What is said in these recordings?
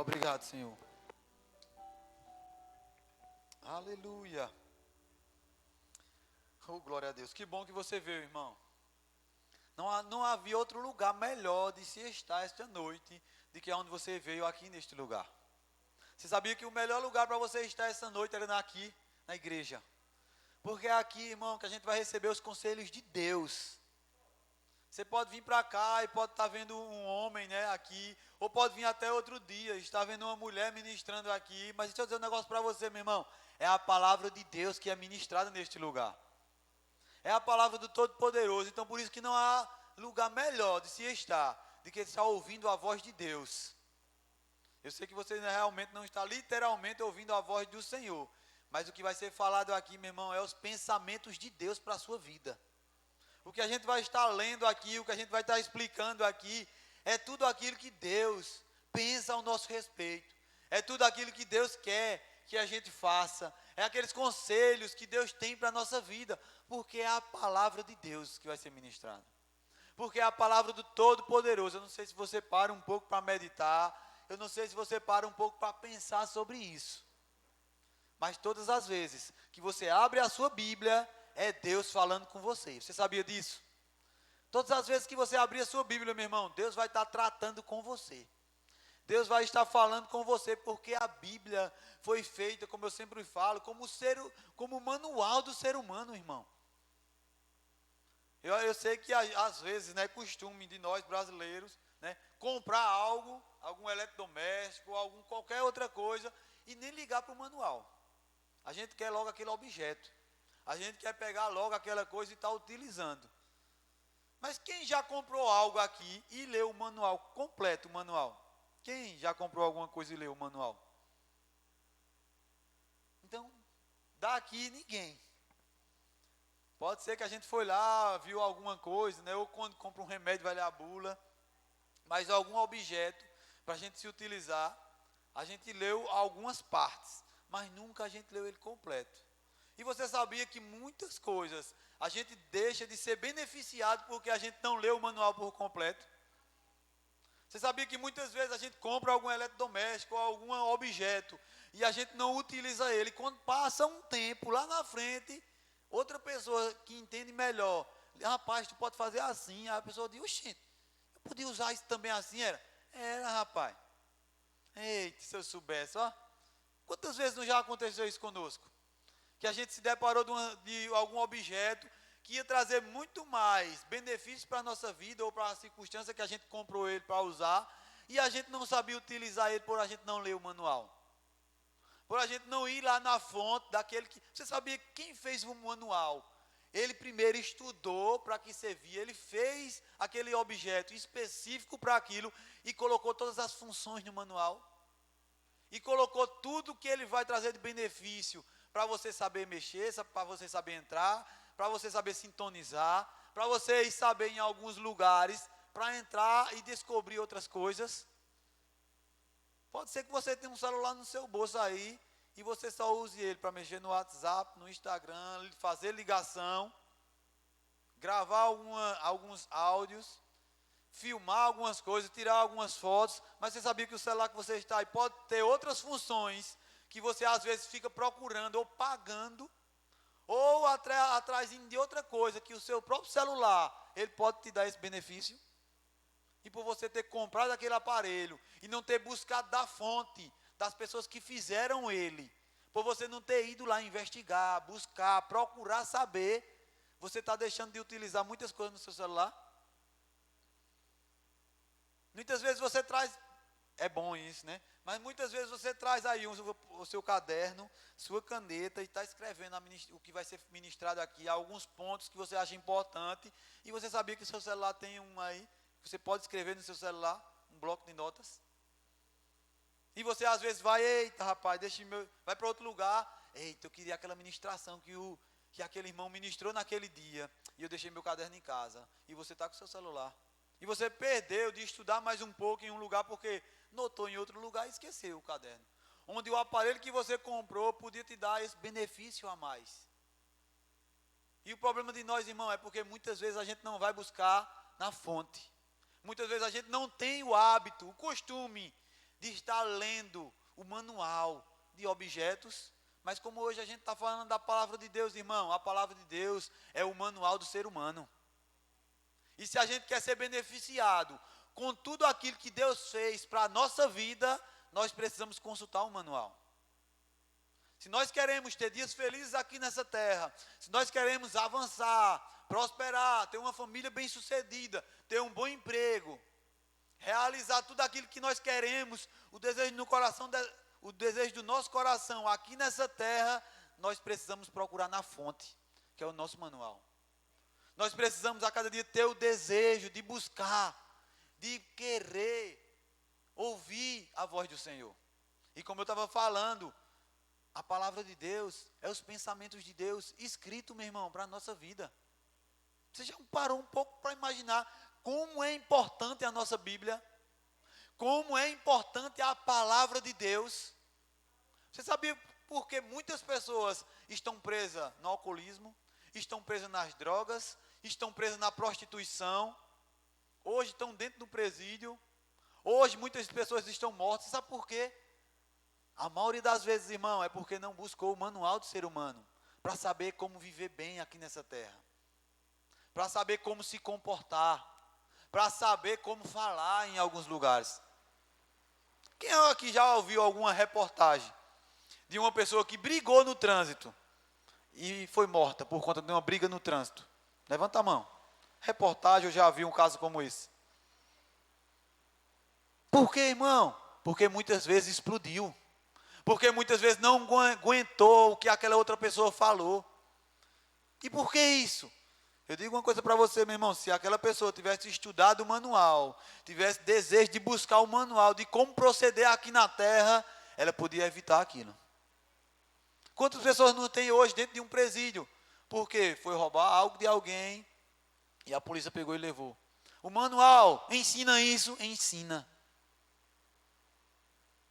Obrigado, Senhor. Aleluia. Oh, glória a Deus. Que bom que você veio, irmão. Não havia outro lugar melhor de se estar esta noite do que onde você veio aqui neste lugar. Você sabia que o melhor lugar para você estar esta noite era aqui, na igreja? Porque é aqui, irmão, que a gente vai receber os conselhos de Deus. Você pode vir para cá e pode estar vendo um homem, né, aqui, ou pode vir até outro dia, estar vendo uma mulher ministrando aqui, mas deixa eu dizer um negócio para você, meu irmão, é a palavra de Deus que é ministrada neste lugar. É a palavra do Todo-Poderoso, então por isso que não há lugar melhor de se estar, do que estar ouvindo a voz de Deus. Eu sei que você realmente não está literalmente ouvindo a voz do Senhor, mas o que vai ser falado aqui, meu irmão, é os pensamentos de Deus para a sua vida. O que a gente vai estar lendo aqui, o que a gente vai estar explicando aqui, é tudo aquilo que Deus pensa ao nosso respeito. É tudo aquilo que Deus quer que a gente faça. É aqueles conselhos que Deus tem para a nossa vida. Porque é a palavra de Deus que vai ser ministrada. Porque é a palavra do Todo-Poderoso. Eu não sei se você para um pouco para meditar. Eu não sei se você para um pouco para pensar sobre isso. Mas todas as vezes que você abre a sua Bíblia, é Deus falando com você. Você sabia disso? Todas as vezes que você abrir a sua Bíblia, meu irmão, Deus vai estar tratando com você. Deus vai estar falando com você, porque a Bíblia foi feita, como eu sempre falo, como manual do ser humano, irmão. Eu sei que às vezes, né, é costume de nós brasileiros, né, comprar algo, algum eletrodoméstico, qualquer outra coisa, e nem ligar para o manual. A gente quer logo aquele objeto. A gente quer pegar logo aquela coisa e estar utilizando. Mas quem já comprou algo aqui e leu o manual completo, o manual? Quem já comprou alguma coisa e leu o manual? Então, daqui ninguém. Pode ser que a gente foi lá, viu alguma coisa, né? Ou quando compra um remédio vai ler a bula. Mas algum objeto, para a gente se utilizar, a gente leu algumas partes. Mas nunca a gente leu ele completo. E você sabia que muitas coisas a gente deixa de ser beneficiado porque a gente não leu o manual por completo? Você sabia que muitas vezes a gente compra algum eletrodoméstico ou algum objeto e a gente não utiliza ele. Quando passa um tempo lá na frente, outra pessoa que entende melhor, rapaz, tu pode fazer assim. Aí a pessoa diz, oxente, eu podia usar isso também assim, era? Era, rapaz. Eita, se eu soubesse, ó. Quantas vezes não já aconteceu isso conosco? Que a gente se deparou de algum objeto que ia trazer muito mais benefícios para a nossa vida ou para a circunstância que a gente comprou ele para usar, e a gente não sabia utilizar ele por a gente não ler o manual. Por a gente não ir lá na fonte daquele que... Você sabia que quem fez o manual? Ele primeiro estudou para que servia, ele fez aquele objeto específico para aquilo e colocou todas as funções no manual. E colocou tudo que ele vai trazer de benefício para você saber mexer, para você saber entrar, para você saber sintonizar, para você saber em alguns lugares, para entrar e descobrir outras coisas. Pode ser que você tenha um celular no seu bolso aí, e você só use ele para mexer no WhatsApp, no Instagram, fazer ligação, gravar alguns áudios, filmar algumas coisas, tirar algumas fotos, mas você sabia que o celular que você está aí pode ter outras funções, que você às vezes fica procurando ou pagando, ou atrás de outra coisa, que o seu próprio celular, ele pode te dar esse benefício. E por você ter comprado aquele aparelho, e não ter buscado da fonte, das pessoas que fizeram ele, por você não ter ido lá investigar, buscar, procurar saber, você está deixando de utilizar muitas coisas no seu celular. Muitas vezes você traz, é bom isso, né? Mas muitas vezes você traz aí o seu caderno, sua caneta, e está escrevendo o que vai ser ministrado aqui, alguns pontos que você acha importante, e você sabia que o seu celular tem um aí, você pode escrever no seu celular, um bloco de notas. E você às vezes vai, eita rapaz, vai para outro lugar, eita, eu queria aquela ministração que aquele irmão ministrou naquele dia, e eu deixei meu caderno em casa, e você está com o seu celular. E você perdeu de estudar mais um pouco em um lugar, porque notou em outro lugar e esqueceu o caderno. Onde o aparelho que você comprou podia te dar esse benefício a mais. E o problema de nós, irmão, é porque muitas vezes a gente não vai buscar na fonte. Muitas vezes a gente não tem o hábito, o costume de estar lendo o manual de objetos, mas como hoje a gente está falando da palavra de Deus, irmão, a palavra de Deus é o manual do ser humano. E se a gente quer ser beneficiado com tudo aquilo que Deus fez para a nossa vida, nós precisamos consultar o manual. Se nós queremos ter dias felizes aqui nessa terra, se nós queremos avançar, prosperar, ter uma família bem-sucedida, ter um bom emprego, realizar tudo aquilo que nós queremos, o desejo do nosso coração aqui nessa terra, nós precisamos procurar na fonte, que é o nosso manual. Nós precisamos a cada dia ter o desejo de buscar, de querer ouvir a voz do Senhor. E como eu estava falando, a palavra de Deus é os pensamentos de Deus escrito, meu irmão, para a nossa vida. Você já parou um pouco para imaginar como é importante a nossa Bíblia? Como é importante a palavra de Deus? Você sabia por que muitas pessoas estão presas no alcoolismo, estão presas nas drogas, estão presas na prostituição, hoje estão dentro do presídio, hoje muitas pessoas estão mortas? Sabe por quê? A maioria das vezes, irmão, é porque não buscou o manual do ser humano para saber como viver bem aqui nessa terra, para saber como se comportar, para saber como falar em alguns lugares. Quem aqui já ouviu alguma reportagem de uma pessoa que brigou no trânsito e foi morta por conta de uma briga no trânsito? Levanta a mão. Reportagem, eu já vi um caso como esse. Por quê, irmão? Porque muitas vezes explodiu. Porque muitas vezes não aguentou o que aquela outra pessoa falou. E por que isso? Eu digo uma coisa para você, meu irmão, se aquela pessoa tivesse estudado o manual, tivesse desejo de buscar o manual de como proceder aqui na terra, ela podia evitar aquilo. Quantas pessoas não tem hoje dentro de um presídio? Porque foi roubar algo de alguém e a polícia pegou e levou. O manual ensina isso? Ensina.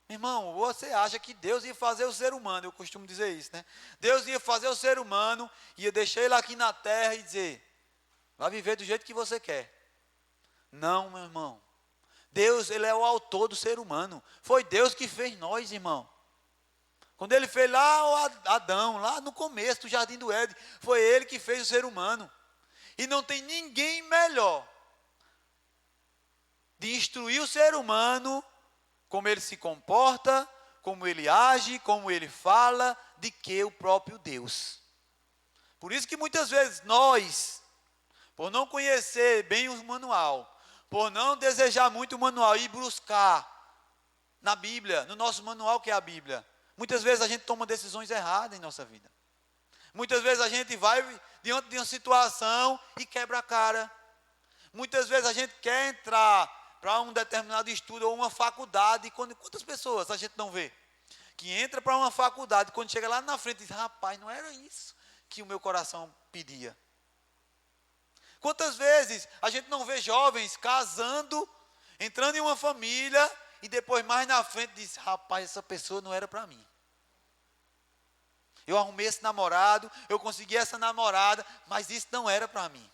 Irmão, você acha que Deus ia fazer o ser humano, eu costumo dizer isso, né? Deus ia fazer o ser humano, ia deixar ele aqui na terra e dizer, vai viver do jeito que você quer. Não, meu irmão. Deus, ele é o autor do ser humano. Foi Deus que fez nós, irmão. Quando ele fez lá o Adão, lá no começo do Jardim do Éden, foi ele que fez o ser humano. E não tem ninguém melhor de instruir o ser humano como ele se comporta, como ele age, como ele fala, de que o próprio Deus. Por isso que muitas vezes nós, por não conhecer bem o manual, por não desejar muito o manual e buscar na Bíblia, no nosso manual que é a Bíblia, muitas vezes a gente toma decisões erradas em nossa vida. Muitas vezes a gente vai diante de uma situação e quebra a cara. Muitas vezes a gente quer entrar para um determinado estudo ou uma faculdade, quantas pessoas a gente não vê? Que entra para uma faculdade, quando chega lá na frente diz, rapaz, não era isso que o meu coração pedia. Quantas vezes a gente não vê jovens casando, entrando em uma família, e depois mais na frente diz, rapaz, essa pessoa não era para mim. Eu arrumei esse namorado, eu consegui essa namorada, mas isso não era para mim.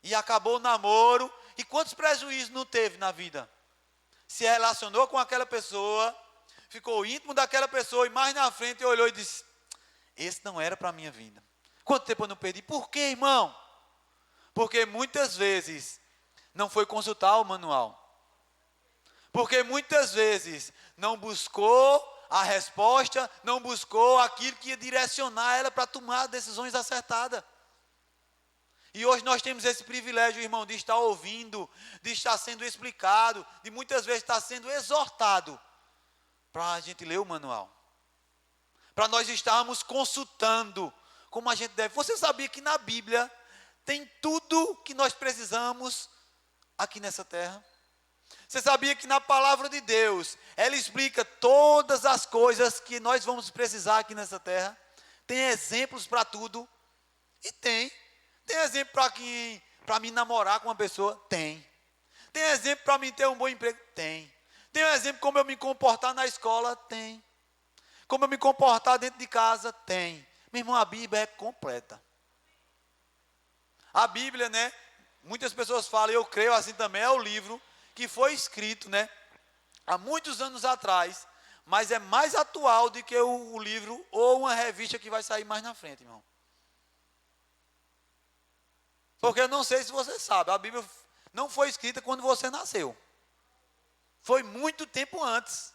E acabou o namoro, e quantos prejuízos não teve na vida? Se relacionou com aquela pessoa, ficou íntimo daquela pessoa, e mais na frente olhou e disse, esse não era para a minha vida. Quanto tempo eu não perdi? Por quê, irmão? Porque muitas vezes não foi consultar o manual. Porque muitas vezes não buscou a resposta, não buscou aquilo que ia direcionar ela para tomar decisões acertadas. E hoje nós temos esse privilégio, irmão, de estar ouvindo, de estar sendo explicado, de muitas vezes estar sendo exortado para a gente ler o manual. Para nós estarmos consultando como a gente deve. Você sabia que na Bíblia tem tudo que nós precisamos aqui nessa terra? Você sabia que na palavra de Deus, ela explica todas as coisas que nós vamos precisar aqui nessa terra? Tem exemplos para tudo? E tem. Tem exemplo para mim namorar com uma pessoa? Tem. Tem exemplo para mim ter um bom emprego? Tem. Tem um exemplo como eu me comportar na escola? Tem. Como eu me comportar dentro de casa? Tem. Meu irmão, a Bíblia é completa. A Bíblia, né? Muitas pessoas falam, eu creio assim também, é o livro que foi escrito, né? há muitos anos atrás, mas é mais atual do que o livro ou uma revista que vai sair mais na frente, irmão. Porque eu não sei se você sabe, a Bíblia não foi escrita quando você nasceu. Foi muito tempo antes.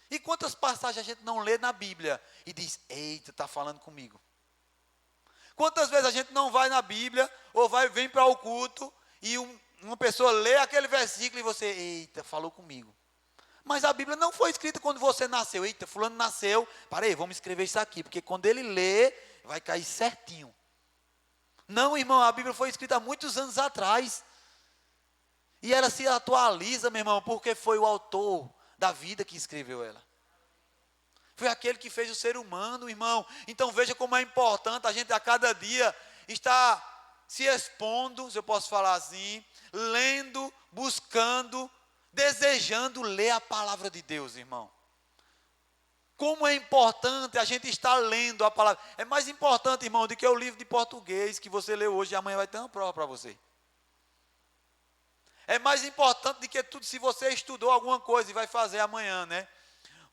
E quantas passagens a gente não lê na Bíblia e diz, eita, está falando comigo. Quantas vezes a gente não vai na Bíblia ou vem para o culto e uma pessoa lê aquele versículo e você, eita, falou comigo. Mas a Bíblia não foi escrita quando você nasceu. Eita, fulano nasceu, parei, vamos escrever isso aqui, porque quando ele lê, vai cair certinho. Não, irmão, a Bíblia foi escrita há muitos anos atrás. E ela se atualiza, meu irmão, porque foi o autor da vida que escreveu ela. Foi aquele que fez o ser humano, irmão. Então veja como é importante a gente a cada dia estar se expondo, se eu posso falar assim, lendo, buscando, desejando ler a palavra de Deus, irmão. Como é importante a gente estar lendo a palavra. É mais importante, irmão, do que o livro de português que você leu hoje e amanhã vai ter uma prova para você. É mais importante do que tudo, se você estudou alguma coisa e vai fazer amanhã, né?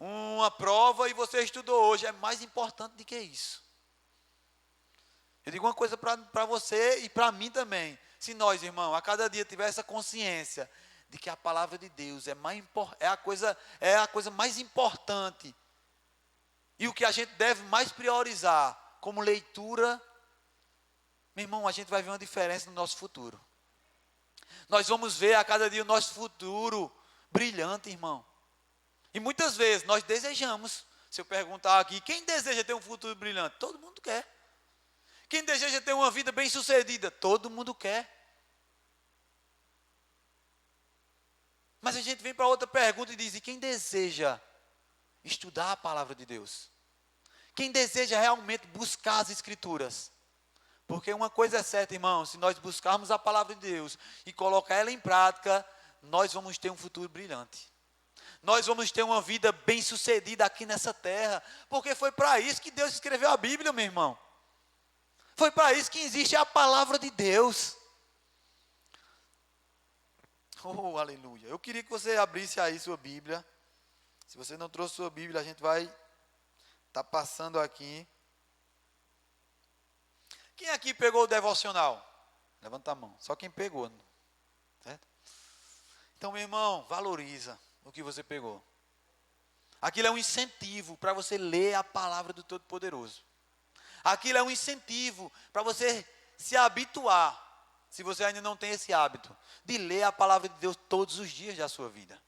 Uma prova e você estudou hoje, é mais importante do que isso. Eu digo uma coisa para você e para mim também. Se nós, irmão, a cada dia tiver essa consciência de que a palavra de Deus é a coisa mais importante e o que a gente deve mais priorizar como leitura, meu irmão, a gente vai ver uma diferença no nosso futuro. Nós vamos ver a cada dia o nosso futuro brilhante, irmão. E muitas vezes nós desejamos, se eu perguntar aqui, quem deseja ter um futuro brilhante? Todo mundo quer. Quem deseja ter uma vida bem-sucedida? Todo mundo quer. Mas a gente vem para outra pergunta e diz, e quem deseja estudar a palavra de Deus? Quem deseja realmente buscar as Escrituras? Porque uma coisa é certa, irmão, se nós buscarmos a palavra de Deus e colocar ela em prática, nós vamos ter um futuro brilhante. Nós vamos ter uma vida bem-sucedida aqui nessa terra, porque foi para isso que Deus escreveu a Bíblia, meu irmão. Foi para isso que existe a palavra de Deus. Oh, aleluia. Eu queria que você abrisse aí sua Bíblia. Se você não trouxe sua Bíblia, a gente vai estar passando aqui. Quem aqui pegou o devocional? Levanta a mão. Só quem pegou. Certo? Então, meu irmão, valoriza o que você pegou. Aquilo é um incentivo para você ler a palavra do Todo-Poderoso. Aquilo é um incentivo para você se habituar, se você ainda não tem esse hábito, de ler a palavra de Deus todos os dias da sua vida.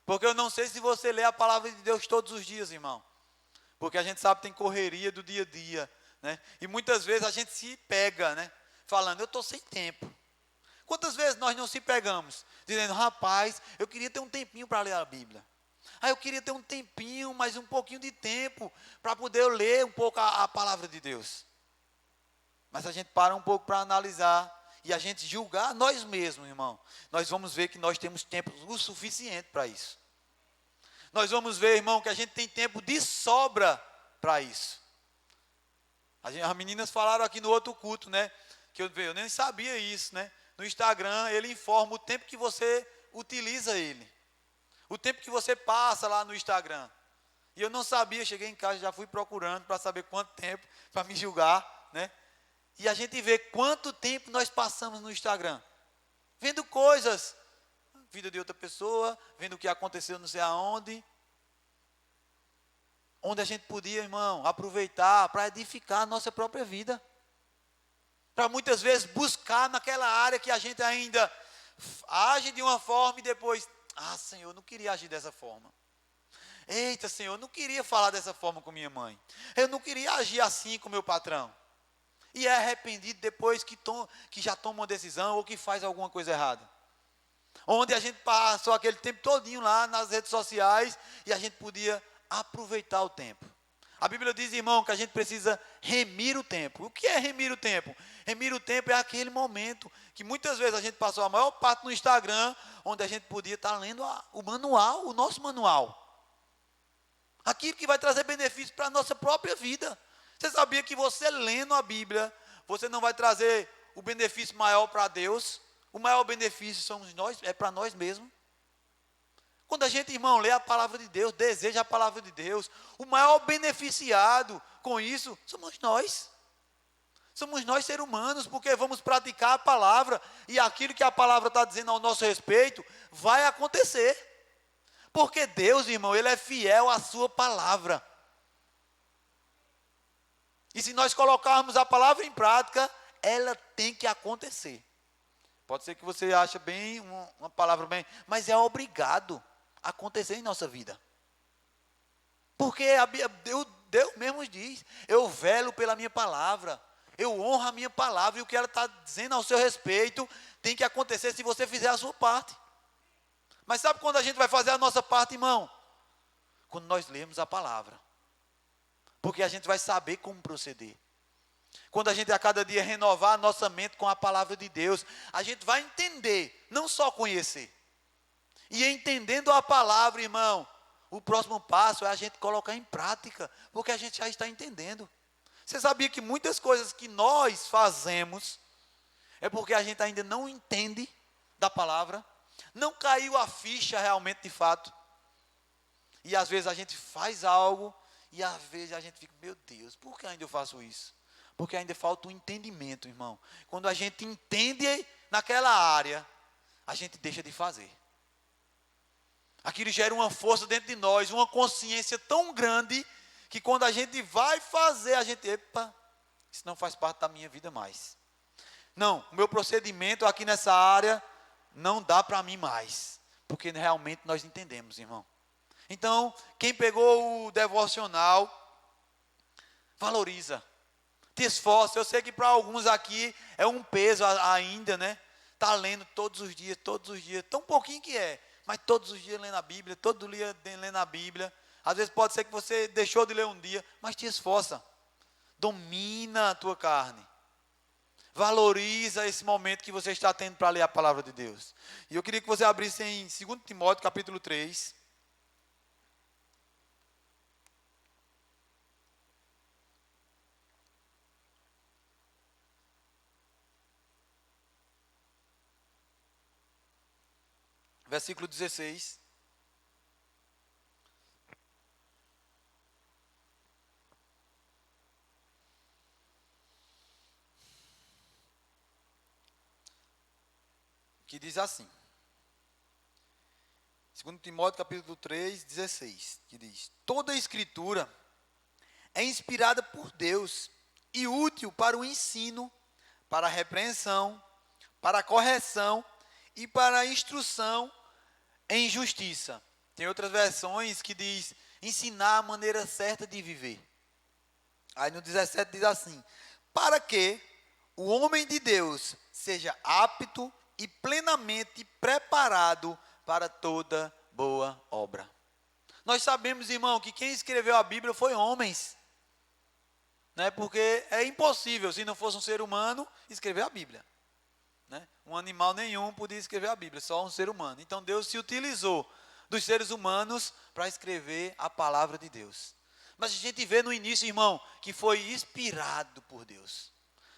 Porque eu não sei se você lê a palavra de Deus todos os dias, irmão. Porque a gente sabe que tem correria do dia a dia, né? E muitas vezes a gente se pega, né? Falando, eu estou sem tempo. Quantas vezes nós não se pegamos? Dizendo, rapaz, eu queria ter um tempinho para ler a Bíblia. Eu queria ter um tempinho, mais um pouquinho de tempo, para poder ler um pouco a palavra de Deus. Mas a gente para um pouco para analisar, e a gente julgar nós mesmos, irmão. Nós vamos ver que nós temos tempo o suficiente para isso. Nós vamos ver, irmão, que a gente tem tempo de sobra para isso. As meninas falaram aqui no outro culto, né? Que eu nem sabia isso, né? No Instagram, ele informa o tempo que você utiliza ele. O tempo que você passa lá no Instagram. E eu não sabia, cheguei em casa, já fui procurando para saber quanto tempo, para me julgar, né? E a gente vê quanto tempo nós passamos no Instagram. Vendo coisas, vida de outra pessoa, vendo o que aconteceu não sei aonde. Onde a gente podia, irmão, aproveitar para edificar a nossa própria vida. Para muitas vezes buscar naquela área que a gente ainda age de uma forma e depois, Senhor, eu não queria agir dessa forma. Eita, Senhor, eu não queria falar dessa forma com minha mãe. Eu não queria agir assim com meu patrão. E é arrependido depois que já toma uma decisão ou que faz alguma coisa errada. Onde a gente passou aquele tempo todinho lá nas redes sociais e a gente podia aproveitar o tempo. A Bíblia diz, irmão, que a gente precisa remir o tempo. O que é remir o tempo? Remir o tempo é aquele momento que muitas vezes a gente passou a maior parte no Instagram, onde a gente podia estar lendo o manual, o nosso manual. Aquilo que vai trazer benefícios para a nossa própria vida. Você sabia que você lendo a Bíblia, você não vai trazer o benefício maior para Deus? O maior benefício somos nós, é para nós mesmos. Quando a gente, irmão, lê a palavra de Deus, deseja a palavra de Deus, o maior beneficiado com isso somos nós. Somos nós, seres humanos, porque vamos praticar a palavra, e aquilo que a palavra está dizendo ao nosso respeito, vai acontecer. Porque Deus, irmão, Ele é fiel à sua palavra. E se nós colocarmos a palavra em prática, ela tem que acontecer. Pode ser que você ache bem, uma palavra bem, mas é obrigado a acontecer em nossa vida. Porque Deus mesmo diz, eu velo pela minha palavra, eu honro a minha palavra, e o que ela está dizendo ao seu respeito, tem que acontecer se você fizer a sua parte. Mas sabe quando a gente vai fazer a nossa parte, irmão? Quando nós lemos a palavra. Porque a gente vai saber como proceder. Quando a gente a cada dia renovar a nossa mente com a palavra de Deus, a gente vai entender, não só conhecer. E entendendo a palavra, irmão, o próximo passo é a gente colocar em prática, porque a gente já está entendendo. Você sabia que muitas coisas que nós fazemos, é porque a gente ainda não entende da palavra, não caiu a ficha realmente de fato. E às vezes a gente faz algo, e às vezes a gente fica, meu Deus, por que ainda eu faço isso? Porque ainda falta um entendimento, irmão. Quando a gente entende naquela área, a gente deixa de fazer. Aquilo gera uma força dentro de nós, uma consciência tão grande, que quando a gente vai fazer, a gente, epa, isso não faz parte da minha vida mais. Não, o meu procedimento aqui nessa área não dá para mim mais. Porque realmente nós entendemos, irmão. Então, quem pegou o devocional, valoriza. Te esforça. Eu sei que para alguns aqui é um peso ainda, né? Está lendo todos os dias, tão pouquinho que é, mas todos os dias lendo a Bíblia, todo dia lendo a Bíblia. Às vezes pode ser que você deixou de ler um dia, mas te esforça. Domina a tua carne. Valoriza esse momento que você está tendo para ler a palavra de Deus. E eu queria que você abrisse em 2 Timóteo, capítulo 3. Versículo 16. Que diz assim. 2 Timóteo capítulo 3, 16. Que diz: toda a escritura é inspirada por Deus e útil para o ensino, para a repreensão, para a correção e para a instrução em justiça. Tem outras versões que diz ensinar a maneira certa de viver. Aí no 17 diz assim: para que o homem de Deus seja apto e plenamente preparado para toda boa obra. Nós sabemos, irmão, que quem escreveu a Bíblia foi homens. Né? Porque é impossível, se não fosse um ser humano, escrever a Bíblia. Né? Um animal nenhum podia escrever a Bíblia, só um ser humano. Então Deus se utilizou dos seres humanos para escrever a palavra de Deus. Mas a gente vê no início, irmão, que foi inspirado por Deus.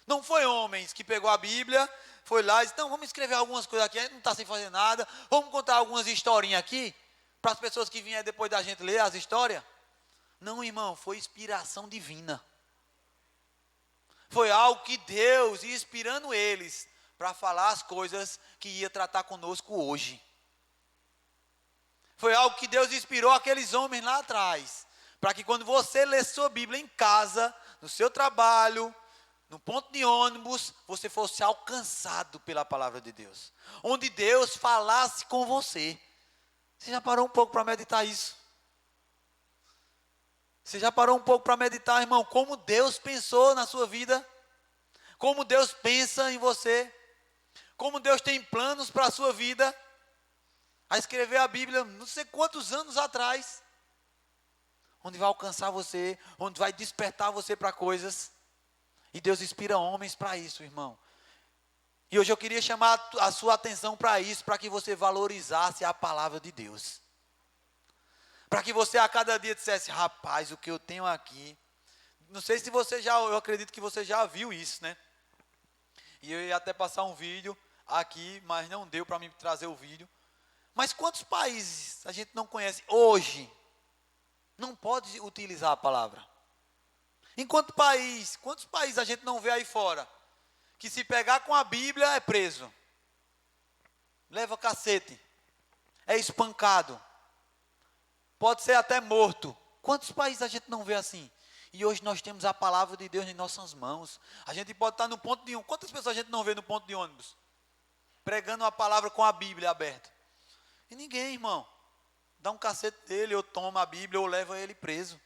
Não foi homens que pegou a Bíblia, foi lá e disse, então vamos escrever algumas coisas aqui, a gente não está sem fazer nada, vamos contar algumas historinhas aqui, para as pessoas que vierem depois da gente ler as histórias. Não, irmão, foi inspiração divina. Foi algo que Deus ia inspirando eles para falar as coisas que ia tratar conosco hoje. Foi algo que Deus inspirou aqueles homens lá atrás, para que quando você lê sua Bíblia em casa, no seu trabalho, no ponto de ônibus, você fosse alcançado pela palavra de Deus. Onde Deus falasse com você. Você já parou um pouco para meditar isso? Você já parou um pouco para meditar, irmão, como Deus pensou na sua vida? Como Deus pensa em você? Como Deus tem planos para a sua vida? A escrever a Bíblia não sei quantos anos atrás. Onde vai alcançar você, onde vai despertar você para coisas. E Deus inspira homens para isso, irmão. E hoje eu queria chamar a sua atenção para isso, para que você valorizasse a palavra de Deus. Para que você a cada dia dissesse, rapaz, o que eu tenho aqui. Não sei se você já, eu acredito que você já viu isso, né? E eu ia até passar um vídeo aqui, mas não deu para mim trazer o vídeo. Mas quantos países a gente não conhece hoje? Não pode utilizar a palavra. Quantos países a gente não vê aí fora? Que se pegar com a Bíblia é preso. Leva cacete. É espancado. Pode ser até morto. Quantos países a gente não vê assim? E hoje nós temos a palavra de Deus em nossas mãos. A gente pode estar no ponto de ônibus. Quantas pessoas a gente não vê no ponto de ônibus? Pregando a palavra com a Bíblia aberta. E ninguém, irmão. Dá um cacete dele, ou toma a Bíblia, ou leva ele preso.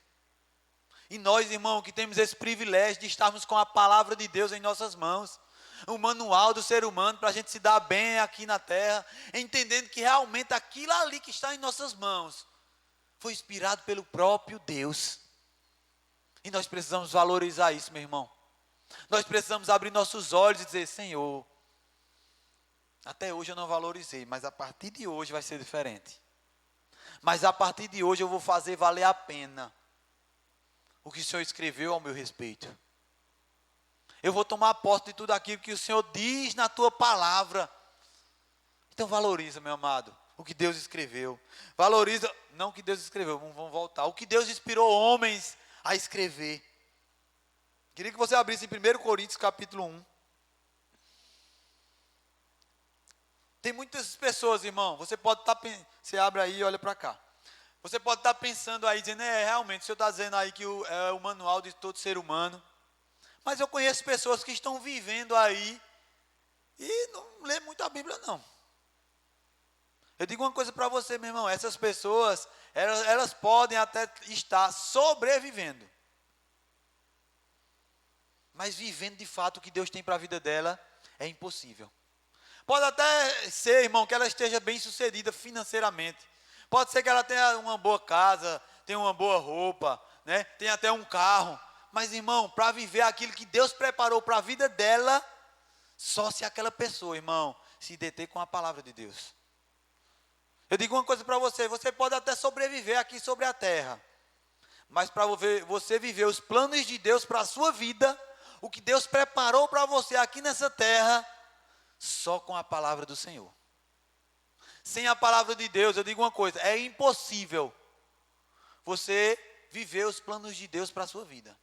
E nós, irmão, que temos esse privilégio de estarmos com a palavra de Deus em nossas mãos. O manual do ser humano para a gente se dar bem aqui na terra. Entendendo que realmente aquilo ali que está em nossas mãos foi inspirado pelo próprio Deus. E nós precisamos valorizar isso, meu irmão. Nós precisamos abrir nossos olhos e dizer: Senhor, até hoje eu não valorizei, mas a partir de hoje vai ser diferente. Mas a partir de hoje eu vou fazer valer a pena o que o Senhor escreveu ao meu respeito. Eu vou tomar posse de tudo aquilo que o Senhor diz na tua palavra. Então valoriza, meu amado, o que Deus escreveu. Valoriza, não o que Deus escreveu, vamos voltar. O que Deus inspirou homens a escrever. Queria que você abrisse em 1 Coríntios capítulo 1. Tem muitas pessoas, irmão, você pode estar, você abre aí e olha para cá. Você pode estar pensando aí, dizendo: realmente, o senhor está dizendo aí que é o manual de todo ser humano. Mas eu conheço pessoas que estão vivendo aí e não lê muito a Bíblia, não. Eu digo uma coisa para você, meu irmão: essas pessoas, elas podem até estar sobrevivendo. Mas vivendo de fato o que Deus tem para a vida dela, é impossível. Pode até ser, irmão, que ela esteja bem sucedida financeiramente. Pode ser que ela tenha uma boa casa, tenha uma boa roupa, né? Tenha até um carro. Mas, irmão, para viver aquilo que Deus preparou para a vida dela, só se aquela pessoa, irmão, se deter com a palavra de Deus. Eu digo uma coisa para você: você pode até sobreviver aqui sobre a terra. Mas para você viver os planos de Deus para a sua vida, o que Deus preparou para você aqui nessa terra, só com a palavra do Senhor. Sem a palavra de Deus, eu digo uma coisa: é impossível você viver os planos de Deus para a sua vida.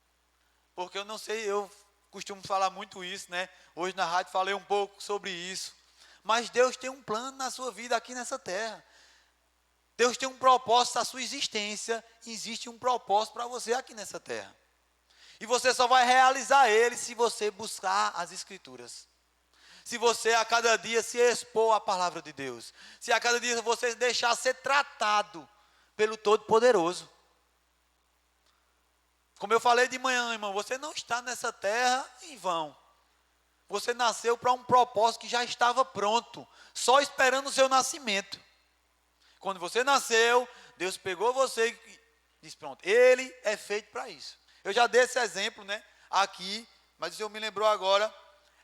Porque eu não sei, eu costumo falar muito isso, né? Hoje na rádio falei um pouco sobre isso. Mas Deus tem um plano na sua vida aqui nessa terra. Deus tem um propósito na sua existência. Existe um propósito para você aqui nessa terra. E você só vai realizar ele se você buscar as Escrituras. Se você a cada dia se expor à palavra de Deus. Se a cada dia você deixar ser tratado pelo Todo-Poderoso. Como eu falei de manhã, irmão, você não está nessa terra em vão. Você nasceu para um propósito que já estava pronto, só esperando o seu nascimento. Quando você nasceu, Deus pegou você e disse: pronto, ele é feito para isso. Eu já dei esse exemplo, né, aqui, mas o Senhor me lembrou agora.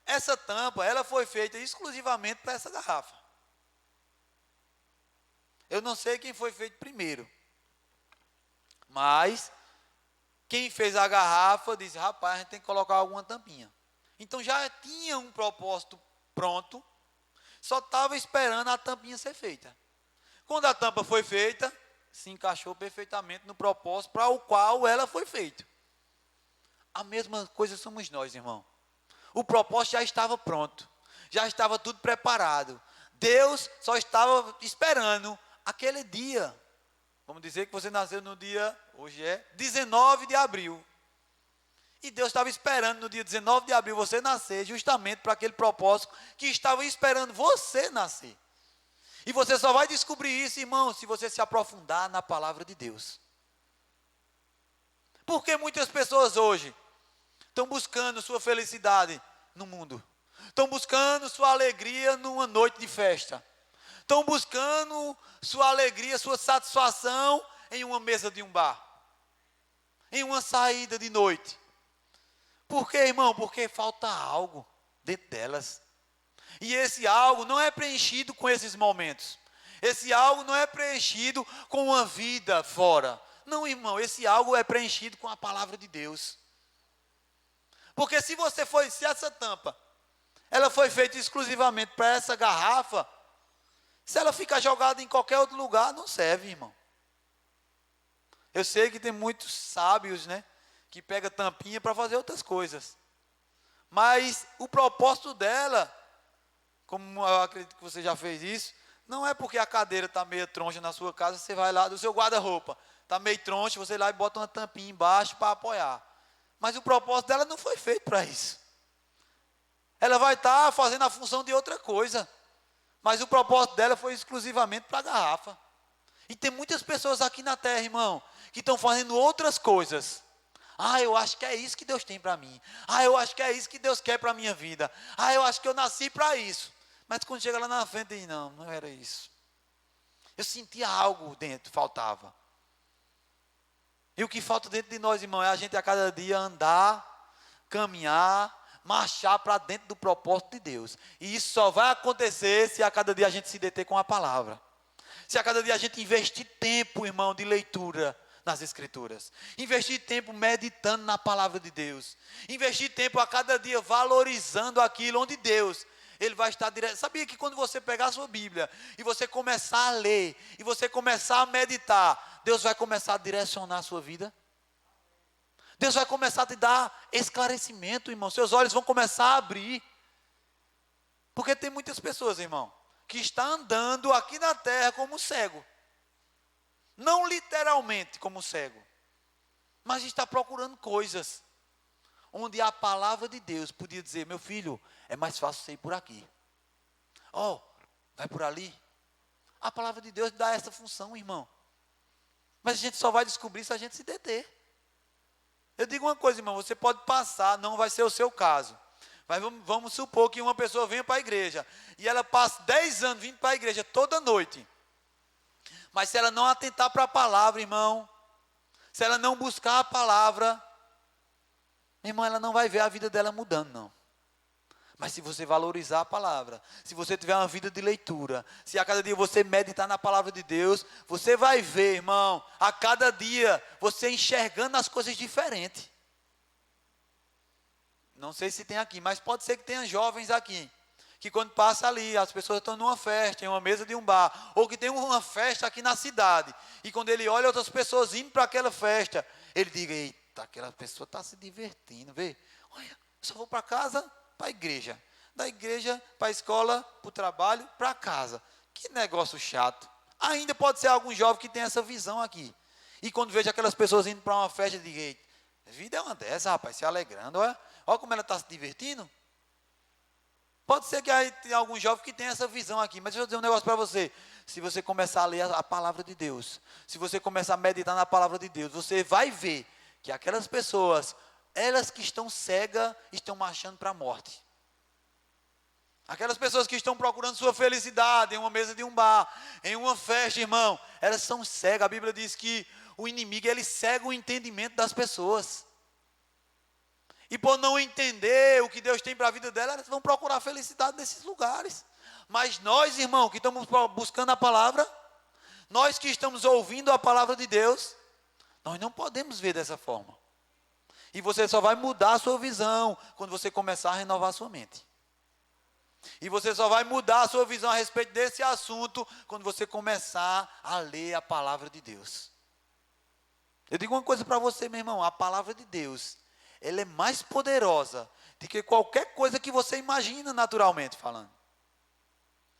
Essa tampa, ela foi feita exclusivamente para essa garrafa. Eu não sei quem foi feito primeiro, mas quem fez a garrafa disse: rapaz, a gente tem que colocar alguma tampinha. Então já tinha um propósito pronto, só estava esperando a tampinha ser feita. Quando a tampa foi feita, se encaixou perfeitamente no propósito para o qual ela foi feita. A mesma coisa somos nós, irmão. O propósito já estava pronto, já estava tudo preparado. Deus só estava esperando aquele dia. Vamos dizer que você nasceu no dia, hoje é 19 de abril. E Deus estava esperando no dia 19 de abril você nascer, justamente para aquele propósito que estava esperando você nascer. E você só vai descobrir isso, irmão, se você se aprofundar na palavra de Deus. Porque muitas pessoas hoje estão buscando sua felicidade no mundo. Estão buscando sua alegria numa noite de festa. Estão buscando sua alegria, sua satisfação em uma mesa de um bar. Em uma saída de noite. Por quê, irmão? Porque falta algo dentro delas. E esse algo não é preenchido com esses momentos. Esse algo não é preenchido com uma vida fora. Não, irmão, esse algo é preenchido com a palavra de Deus. Porque se essa tampa, ela foi feita exclusivamente para essa garrafa, Se ela ficar jogada em qualquer outro lugar, não serve, irmão. Eu sei que tem muitos sábios, né, que pega tampinha para fazer outras coisas. Mas o propósito dela, como eu acredito que você já fez isso, não é porque a cadeira está meio troncha na sua casa, você vai lá, do seu guarda-roupa, está meio troncha, você vai lá e bota uma tampinha embaixo para apoiar. Mas o propósito dela não foi feito para isso. Ela vai estar fazendo a função de outra coisa. Mas o propósito dela foi exclusivamente para a garrafa. E tem muitas pessoas aqui na terra, irmão, que estão fazendo outras coisas. Ah, eu acho que é isso que Deus tem para mim. Ah, eu acho que é isso que Deus quer para a minha vida. Ah, eu acho que eu nasci para isso. Mas quando chega lá na frente, diz, não, não era isso. Eu sentia algo dentro, faltava. E o que falta dentro de nós, irmão, é a gente a cada dia andar, caminhar, marchar para dentro do propósito de Deus. E isso só vai acontecer se a cada dia a gente se deter com a palavra. Se a cada dia a gente investir tempo, irmão, de leitura nas Escrituras. Investir tempo meditando na palavra de Deus. Investir tempo a cada dia valorizando aquilo onde Deus, Ele vai estar direto. Sabia que quando você pegar a sua Bíblia e você começar a ler, e você começar a meditar, Deus vai começar a direcionar a sua vida? Deus vai começar a te dar esclarecimento, irmão. Seus olhos vão começar a abrir. Porque tem muitas pessoas, irmão, que estão andando aqui na terra como cego. Não literalmente como cego, mas está procurando coisas onde a palavra de Deus podia dizer, meu filho, é mais fácil você ir por aqui. Ó, vai por ali. A palavra de Deus dá essa função, irmão. Mas a gente só vai descobrir se a gente se deter. Eu digo uma coisa, irmão, você pode passar, não vai ser o seu caso. Mas vamos supor que uma pessoa venha para a igreja, e ela passa 10 anos vindo para a igreja toda noite. Mas se ela não atentar para a palavra, irmão, se ela não buscar a palavra, irmão, ela não vai ver a vida dela mudando, não. Mas se você valorizar a palavra, se você tiver uma vida de leitura, se a cada dia você meditar na palavra de Deus, você vai ver, irmão, a cada dia você enxergando as coisas diferentes. Não sei se tem aqui, mas pode ser que tenha jovens aqui, que quando passa ali, as pessoas estão numa festa, em uma mesa de um bar, ou que tem uma festa aqui na cidade, e quando ele olha outras pessoas indo para aquela festa, ele diga, eita, aquela pessoa está se divertindo, vê, olha, eu só vou para casa, para a igreja, da igreja para a escola, para o trabalho, para casa, que negócio chato. Ainda pode ser algum jovem que tem essa visão aqui, e quando veja aquelas pessoas indo para uma festa, diga, eita, a vida é uma dessa, rapaz, se alegrando, olha como ela está se divertindo. Pode ser que aí tenha algum jovem que tenha essa visão aqui, mas deixa eu dizer um negócio para você. Se você começar a ler a palavra de Deus, se você começar a meditar na palavra de Deus, você vai ver que aquelas pessoas, elas que estão cegas, estão marchando para a morte. Aquelas pessoas que estão procurando sua felicidade em uma mesa de um bar, em uma festa, irmão, elas são cegas. A Bíblia diz que o inimigo, ele cega o entendimento das pessoas. E por não entender o que Deus tem para a vida dela, elas vão procurar felicidade nesses lugares. Mas nós, irmão, que estamos buscando a palavra, nós que estamos ouvindo a palavra de Deus, nós não podemos ver dessa forma. E você só vai mudar a sua visão quando você começar a renovar a sua mente. E você só vai mudar a sua visão a respeito desse assunto quando você começar a ler a palavra de Deus. Eu digo uma coisa para você, meu irmão, a palavra de Deus, ela é mais poderosa do que qualquer coisa que você imagina naturalmente falando.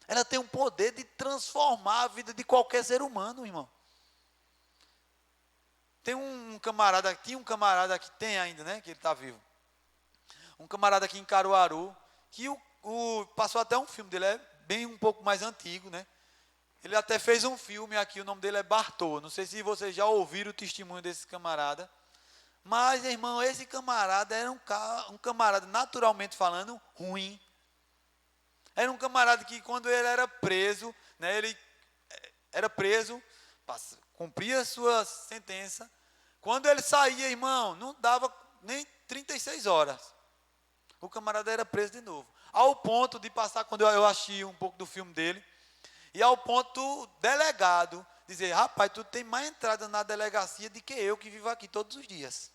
Ela tem um poder de transformar a vida de qualquer ser humano, irmão. Tinha um camarada que tem ainda, né, que ele está vivo. Um camarada aqui em Caruaru, que passou até um filme dele, é bem um pouco mais antigo, né. Ele até fez um filme aqui, o nome dele é Bartô. Não sei se vocês já ouviram o testemunho desse camarada. Mas, irmão, esse camarada era um camarada, naturalmente falando, ruim. Era um camarada que, quando ele era preso, né, ele era preso, cumpria a sua sentença. Quando ele saía, irmão, não dava nem 36 horas. O camarada era preso de novo. Ao ponto de passar, quando eu achei um pouco do filme dele, e ao ponto do delegado dizer, rapaz, tu tem mais entrada na delegacia do que eu que vivo aqui todos os dias.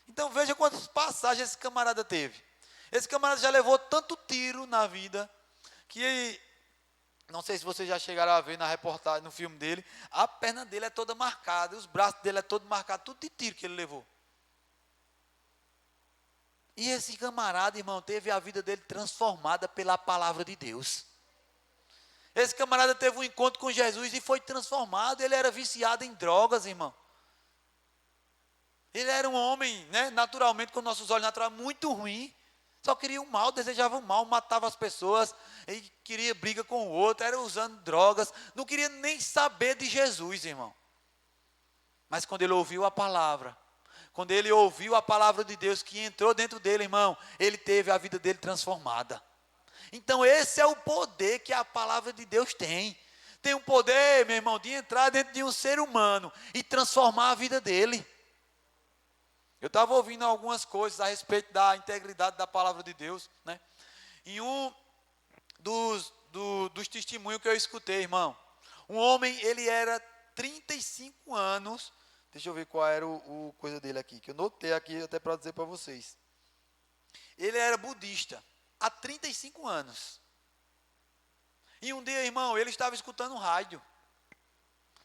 Então veja quantas passagens esse camarada teve. Esse camarada já levou tanto tiro na vida, que Não sei se vocês já chegaram a ver na reportagem, no filme dele. A perna dele é toda marcada, os braços dele é todo marcado, tudo de tiro que ele levou. E esse camarada, irmão, teve a vida dele transformada pela palavra de Deus. Esse camarada teve um encontro com Jesus e foi transformado. Ele era viciado em drogas, irmão. Ele era um homem, né, naturalmente, com nossos olhos naturais, muito ruim. Só queria o mal, desejava o mal, matava as pessoas, e queria briga com o outro, era usando drogas, não queria nem saber de Jesus, irmão. Mas quando ele ouviu a palavra, quando ele ouviu a palavra de Deus que entrou dentro dele, irmão, ele teve a vida dele transformada. Então esse é o poder que a palavra de Deus tem. Tem um poder, meu irmão, de entrar dentro de um ser humano e transformar a vida dele. Eu estava ouvindo algumas coisas a respeito da integridade da palavra de Deus, né? E um dos testemunhos que eu escutei, irmão, um homem, ele era 35 anos, deixa eu ver qual era o coisa dele aqui, que eu notei aqui até para dizer para vocês. Ele era budista, há 35 anos. E um dia, irmão, ele estava escutando um rádio.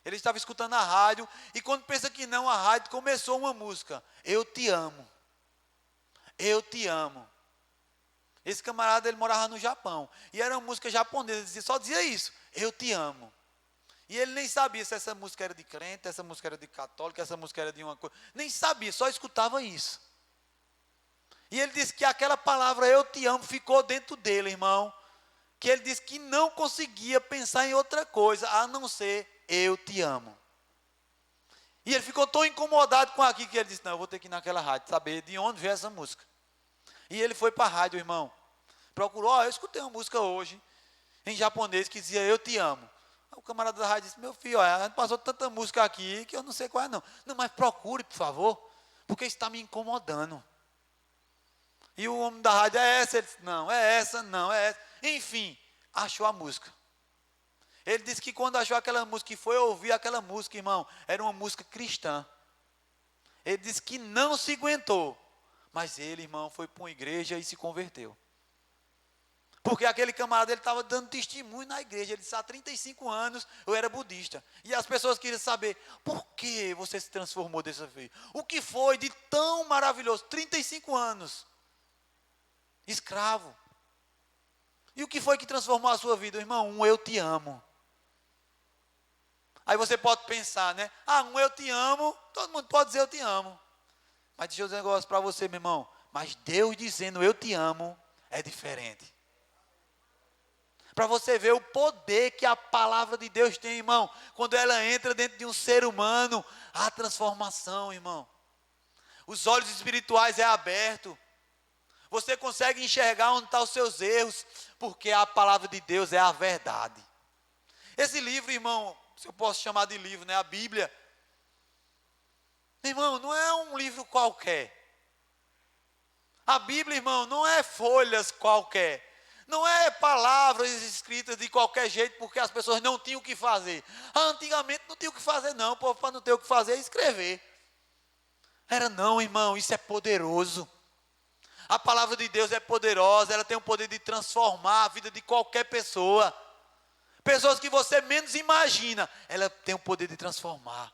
Ele estava escutando a rádio, e quando pensa que não, a rádio começou uma música. Eu te amo. Eu te amo. Esse camarada, ele morava no Japão. E era uma música japonesa, só dizia isso. Eu te amo. E ele nem sabia se essa música era de crente, essa música era de católico, essa música era de uma coisa. Nem sabia, só escutava isso. E ele disse que aquela palavra eu te amo ficou dentro dele, irmão. Que ele disse que não conseguia pensar em outra coisa, a não ser eu te amo. E ele ficou tão incomodado com aquilo que ele disse, não, eu vou ter que ir naquela rádio, saber de onde veio essa música. E ele foi para a rádio, irmão. Procurou, eu escutei uma música hoje, em japonês, que dizia eu te amo. O camarada da rádio disse, meu filho, a gente passou tanta música aqui, que eu não sei qual é não. Não, mas procure, por favor, porque isso está me incomodando. E o homem da rádio, é essa? Ele disse, não, é essa, não, é essa. Enfim, achou a música. Ele disse que quando achou aquela música e foi ouvir aquela música, irmão, era uma música cristã. Ele disse que não se aguentou. Mas ele, irmão, foi para uma igreja e se converteu. Porque aquele camarada, ele estava dando testemunho na igreja. Ele disse, há 35 anos eu era budista. E as pessoas queriam saber, por que você se transformou dessa vez? O que foi de tão maravilhoso? 35 anos. Escravo. E o que foi que transformou a sua vida, irmão? Um eu te amo. Aí você pode pensar, né? Um eu te amo, todo mundo pode dizer eu te amo. Mas deixa eu dizer um negócio para você, meu irmão. Mas Deus dizendo eu te amo é diferente. Para você ver o poder que a palavra de Deus tem, irmão. Quando ela entra dentro de um ser humano, há transformação, irmão. Os olhos espirituais é aberto. Você consegue enxergar onde estão os seus erros, porque a palavra de Deus é a verdade. Esse livro, irmão, se eu posso chamar de livro, né? A Bíblia. Irmão, não é um livro qualquer. A Bíblia, irmão, não é folhas qualquer. Não é palavras escritas de qualquer jeito, porque as pessoas não tinham o que fazer. Antigamente não tinha o que fazer, não. O povo, para não ter o que fazer, escrever. Era não, irmão, isso é poderoso. A palavra de Deus é poderosa, ela tem o poder de transformar a vida de qualquer pessoa. Pessoas que você menos imagina, ela tem o poder de transformar.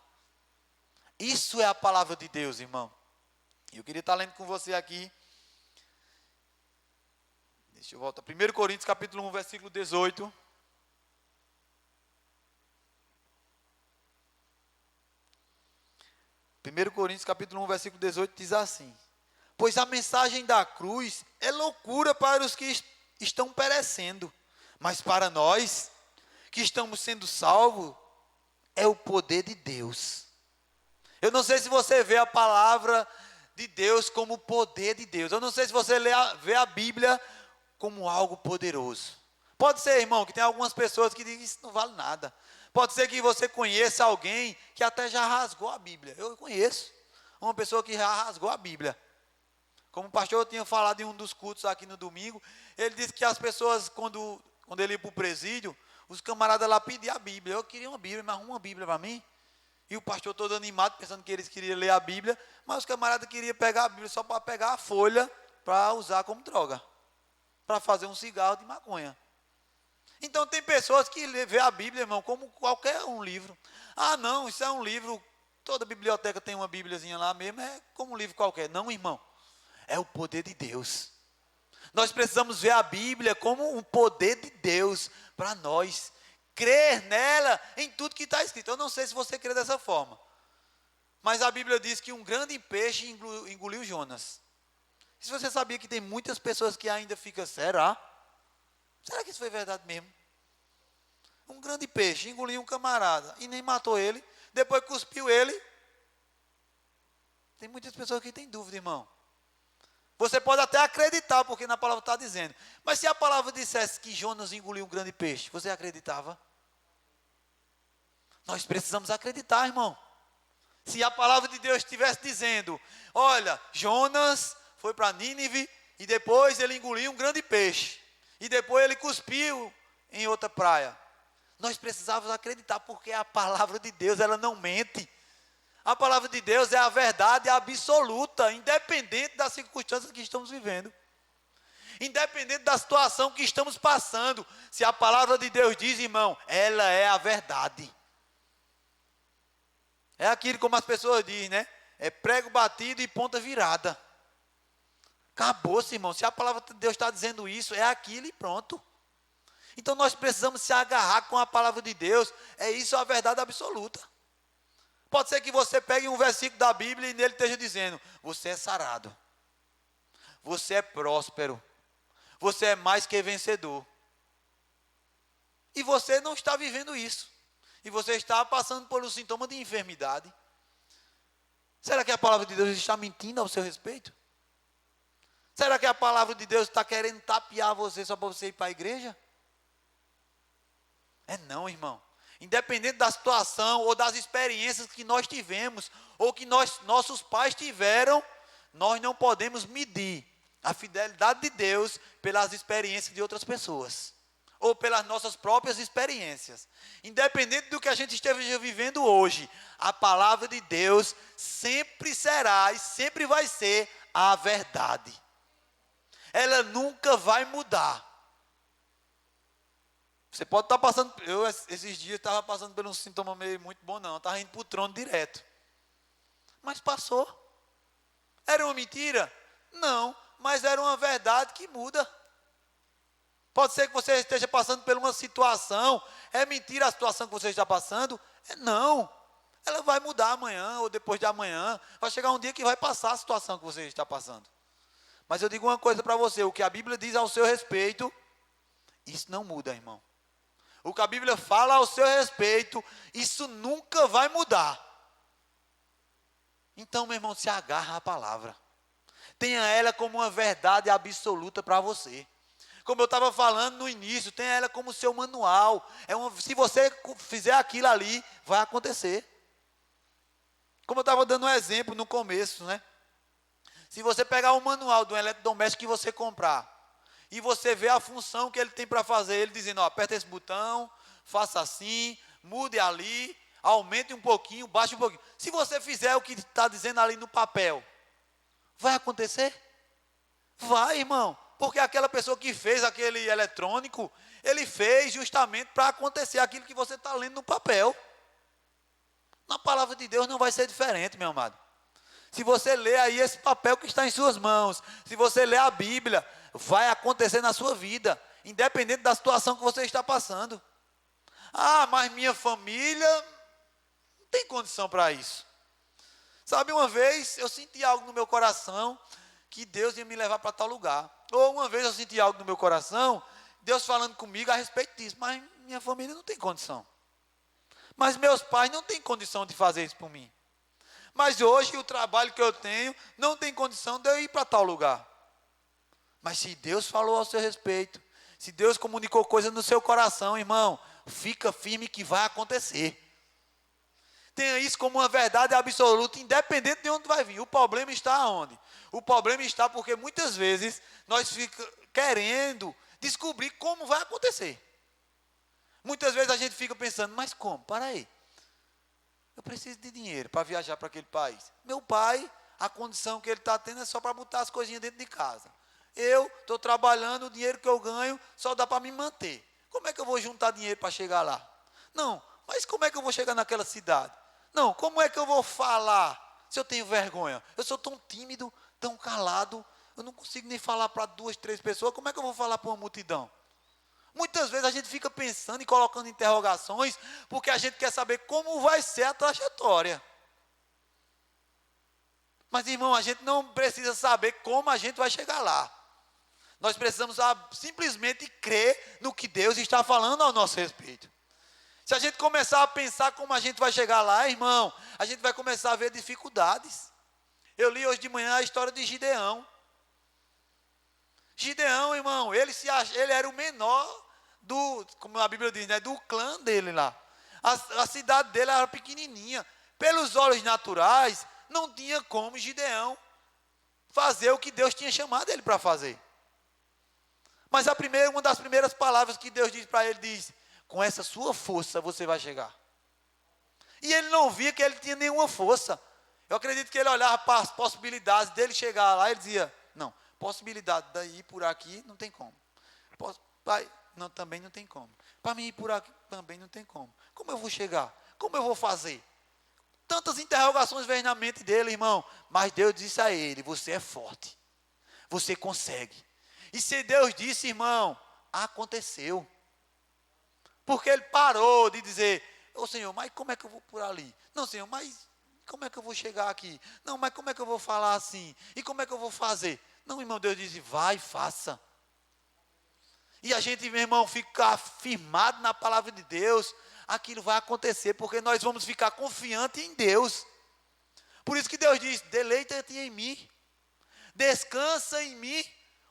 Isso é a palavra de Deus, irmão. Eu queria estar lendo com você aqui. Deixa eu voltar. 1 Coríntios capítulo 1, versículo 18. Coríntios capítulo 1, versículo 18 diz assim: pois a mensagem da cruz é loucura para os que estão perecendo, mas para nós que estamos sendo salvos, é o poder de Deus. Eu não sei se você vê a palavra de Deus como o poder de Deus. Eu não sei se você vê a Bíblia como algo poderoso. Pode ser, irmão, que tem algumas pessoas que dizem que isso não vale nada. Pode ser que você conheça alguém que até já rasgou a Bíblia. Eu conheço uma pessoa que já rasgou a Bíblia. Como o pastor tinha falado em um dos cultos aqui no domingo, ele disse que as pessoas, quando ele ia para o presídio, os camaradas lá pediam a Bíblia. Eu queria uma Bíblia, mas uma Bíblia para mim. E o pastor todo animado, pensando que eles queriam ler a Bíblia, mas os camaradas queriam pegar a Bíblia só para pegar a folha para usar como droga, para fazer um cigarro de maconha. Então tem pessoas que vê a Bíblia, irmão, como qualquer um livro. Ah, não, isso é um livro, toda biblioteca tem uma bíbliazinha lá mesmo, é como um livro qualquer. Não, irmão, é o poder de Deus. Nós precisamos ver a Bíblia como um poder de Deus para nós. Crer nela em tudo que está escrito. Eu não sei se você crê dessa forma. Mas a Bíblia diz que um grande peixe engoliu Jonas. E se você sabia que tem muitas pessoas que ainda ficam, será? Será que isso foi verdade mesmo? Um grande peixe engoliu um camarada e nem matou ele. Depois cuspiu ele. Tem muitas pessoas que têm dúvida, irmão. Você pode até acreditar, porque na palavra está dizendo. Mas se a palavra dissesse que Jonas engoliu um grande peixe, você acreditava? Nós precisamos acreditar, irmão. Se a palavra de Deus estivesse dizendo, olha, Jonas foi para Nínive e depois ele engoliu um grande peixe. E depois ele cuspiu em outra praia. Nós precisávamos acreditar, porque a palavra de Deus, ela não mente. A palavra de Deus é a verdade absoluta, independente das circunstâncias que estamos vivendo. Independente da situação que estamos passando. Se a palavra de Deus diz, irmão, ela é a verdade. É aquilo como as pessoas dizem, né? É prego batido e ponta virada. Acabou-se, irmão. Se a palavra de Deus está dizendo isso, é aquilo e pronto. Então nós precisamos se agarrar com a palavra de Deus. É isso a verdade absoluta. Pode ser que você pegue um versículo da Bíblia e nele esteja dizendo, você é sarado. Você é próspero. Você é mais que vencedor. E você não está vivendo isso. E você está passando por um sintoma de enfermidade. Será que a palavra de Deus está mentindo ao seu respeito? Será que a palavra de Deus está querendo tapear você só para você ir para a igreja? É não, irmão. Independente da situação ou das experiências que nós tivemos, ou que nossos pais tiveram, nós não podemos medir a fidelidade de Deus pelas experiências de outras pessoas, ou pelas nossas próprias experiências. Independente do que a gente esteja vivendo hoje, a palavra de Deus sempre será e sempre vai ser a verdade. Ela nunca vai mudar. Você pode estar passando, eu esses dias estava passando por um sintoma meio muito bom não, estava indo para o trono direto. Mas passou. Era uma mentira? Não, mas era uma verdade que muda. Pode ser que você esteja passando por uma situação, é mentira a situação que você está passando? Não, ela vai mudar amanhã ou depois de amanhã, vai chegar um dia que vai passar a situação que você está passando. Mas eu digo uma coisa para você, o que a Bíblia diz ao seu respeito, isso não muda, irmão. O que a Bíblia fala ao seu respeito, isso nunca vai mudar. Então, meu irmão, se agarra à palavra. Tenha ela como uma verdade absoluta para você. Como eu estava falando no início, tenha ela como seu manual. Se você fizer aquilo ali, vai acontecer. Como eu estava dando um exemplo no começo, né? Se você pegar o manual do eletrodoméstico que você comprar, e você vê a função que ele tem para fazer, ele dizendo, ó, aperta esse botão, faça assim, mude ali, aumente um pouquinho, baixe um pouquinho. Se você fizer o que está dizendo ali no papel, vai acontecer? Vai, irmão. Porque aquela pessoa que fez aquele eletrônico, ele fez justamente para acontecer aquilo que você está lendo no papel. Na palavra de Deus não vai ser diferente, meu amado. Se você ler aí esse papel que está em suas mãos, se você ler a Bíblia, vai acontecer na sua vida, independente da situação que você está passando. Ah, mas minha família não tem condição para isso. Sabe, uma vez eu senti algo no meu coração, que Deus ia me levar para tal lugar. Ou uma vez eu senti algo no meu coração, Deus falando comigo a respeito disso, mas minha família não tem condição. Mas meus pais não têm condição de fazer isso por mim. Mas hoje o trabalho que eu tenho não tem condição de eu ir para tal lugar. Mas se Deus falou ao seu respeito, se Deus comunicou coisa no seu coração, irmão, fica firme que vai acontecer. Tenha isso como uma verdade absoluta, independente de onde vai vir. O problema está aonde? O problema está porque muitas vezes nós ficamos querendo descobrir como vai acontecer. Muitas vezes a gente fica pensando, mas como? Para aí. Eu preciso de dinheiro para viajar para aquele país. Meu pai, a condição que ele está tendo é só para botar as coisinhas dentro de casa. Eu estou trabalhando, o dinheiro que eu ganho só dá para me manter. como é que eu vou juntar dinheiro para chegar lá? Não, mas como é que eu vou chegar naquela cidade? Não, como é que eu vou falar se eu tenho vergonha? Eu sou tão tímido, tão calado, eu não consigo nem falar para 2, 3 pessoas, como é que eu vou falar para uma multidão? Muitas vezes a gente fica pensando e colocando interrogações, porque a gente quer saber como vai ser a trajetória. Mas, irmão, a gente não precisa saber como a gente vai chegar lá. Nós precisamos simplesmente crer no que Deus está falando ao nosso respeito. Se a gente começar a pensar como a gente vai chegar lá, irmão, a gente vai começar a ver dificuldades. Eu li hoje de manhã a história de Gideão. Gideão, irmão, ele era o menor como a Bíblia diz, né, do clã dele lá. A cidade dele era pequenininha. Pelos olhos naturais, não tinha como Gideão fazer o que Deus tinha chamado ele para fazer. Mas uma das primeiras palavras que Deus diz para ele, diz: com essa sua força você vai chegar. E ele não via que ele tinha nenhuma força. Eu acredito que ele olhava para as possibilidades dele chegar lá, ele dizia: não, possibilidade daí por aqui não tem como. Não, também não tem como. Para mim ir por aqui também não tem como. Como eu vou chegar? Como eu vou fazer? Tantas interrogações vêm na mente dele, irmão. Mas Deus disse a ele: você é forte. Você consegue. E se Deus disse, irmão, aconteceu. Porque ele parou de dizer: ô Senhor, mas como é que eu vou por ali? Não, Senhor, mas como é que eu vou chegar aqui? Não, mas como é que eu vou falar assim? E como é que eu vou fazer? Não, irmão, Deus disse: vai, faça. E a gente, meu irmão, fica firmado na palavra de Deus, aquilo vai acontecer, porque nós vamos ficar confiantes em Deus. Por isso que Deus diz: deleita-te em mim, descansa em mim.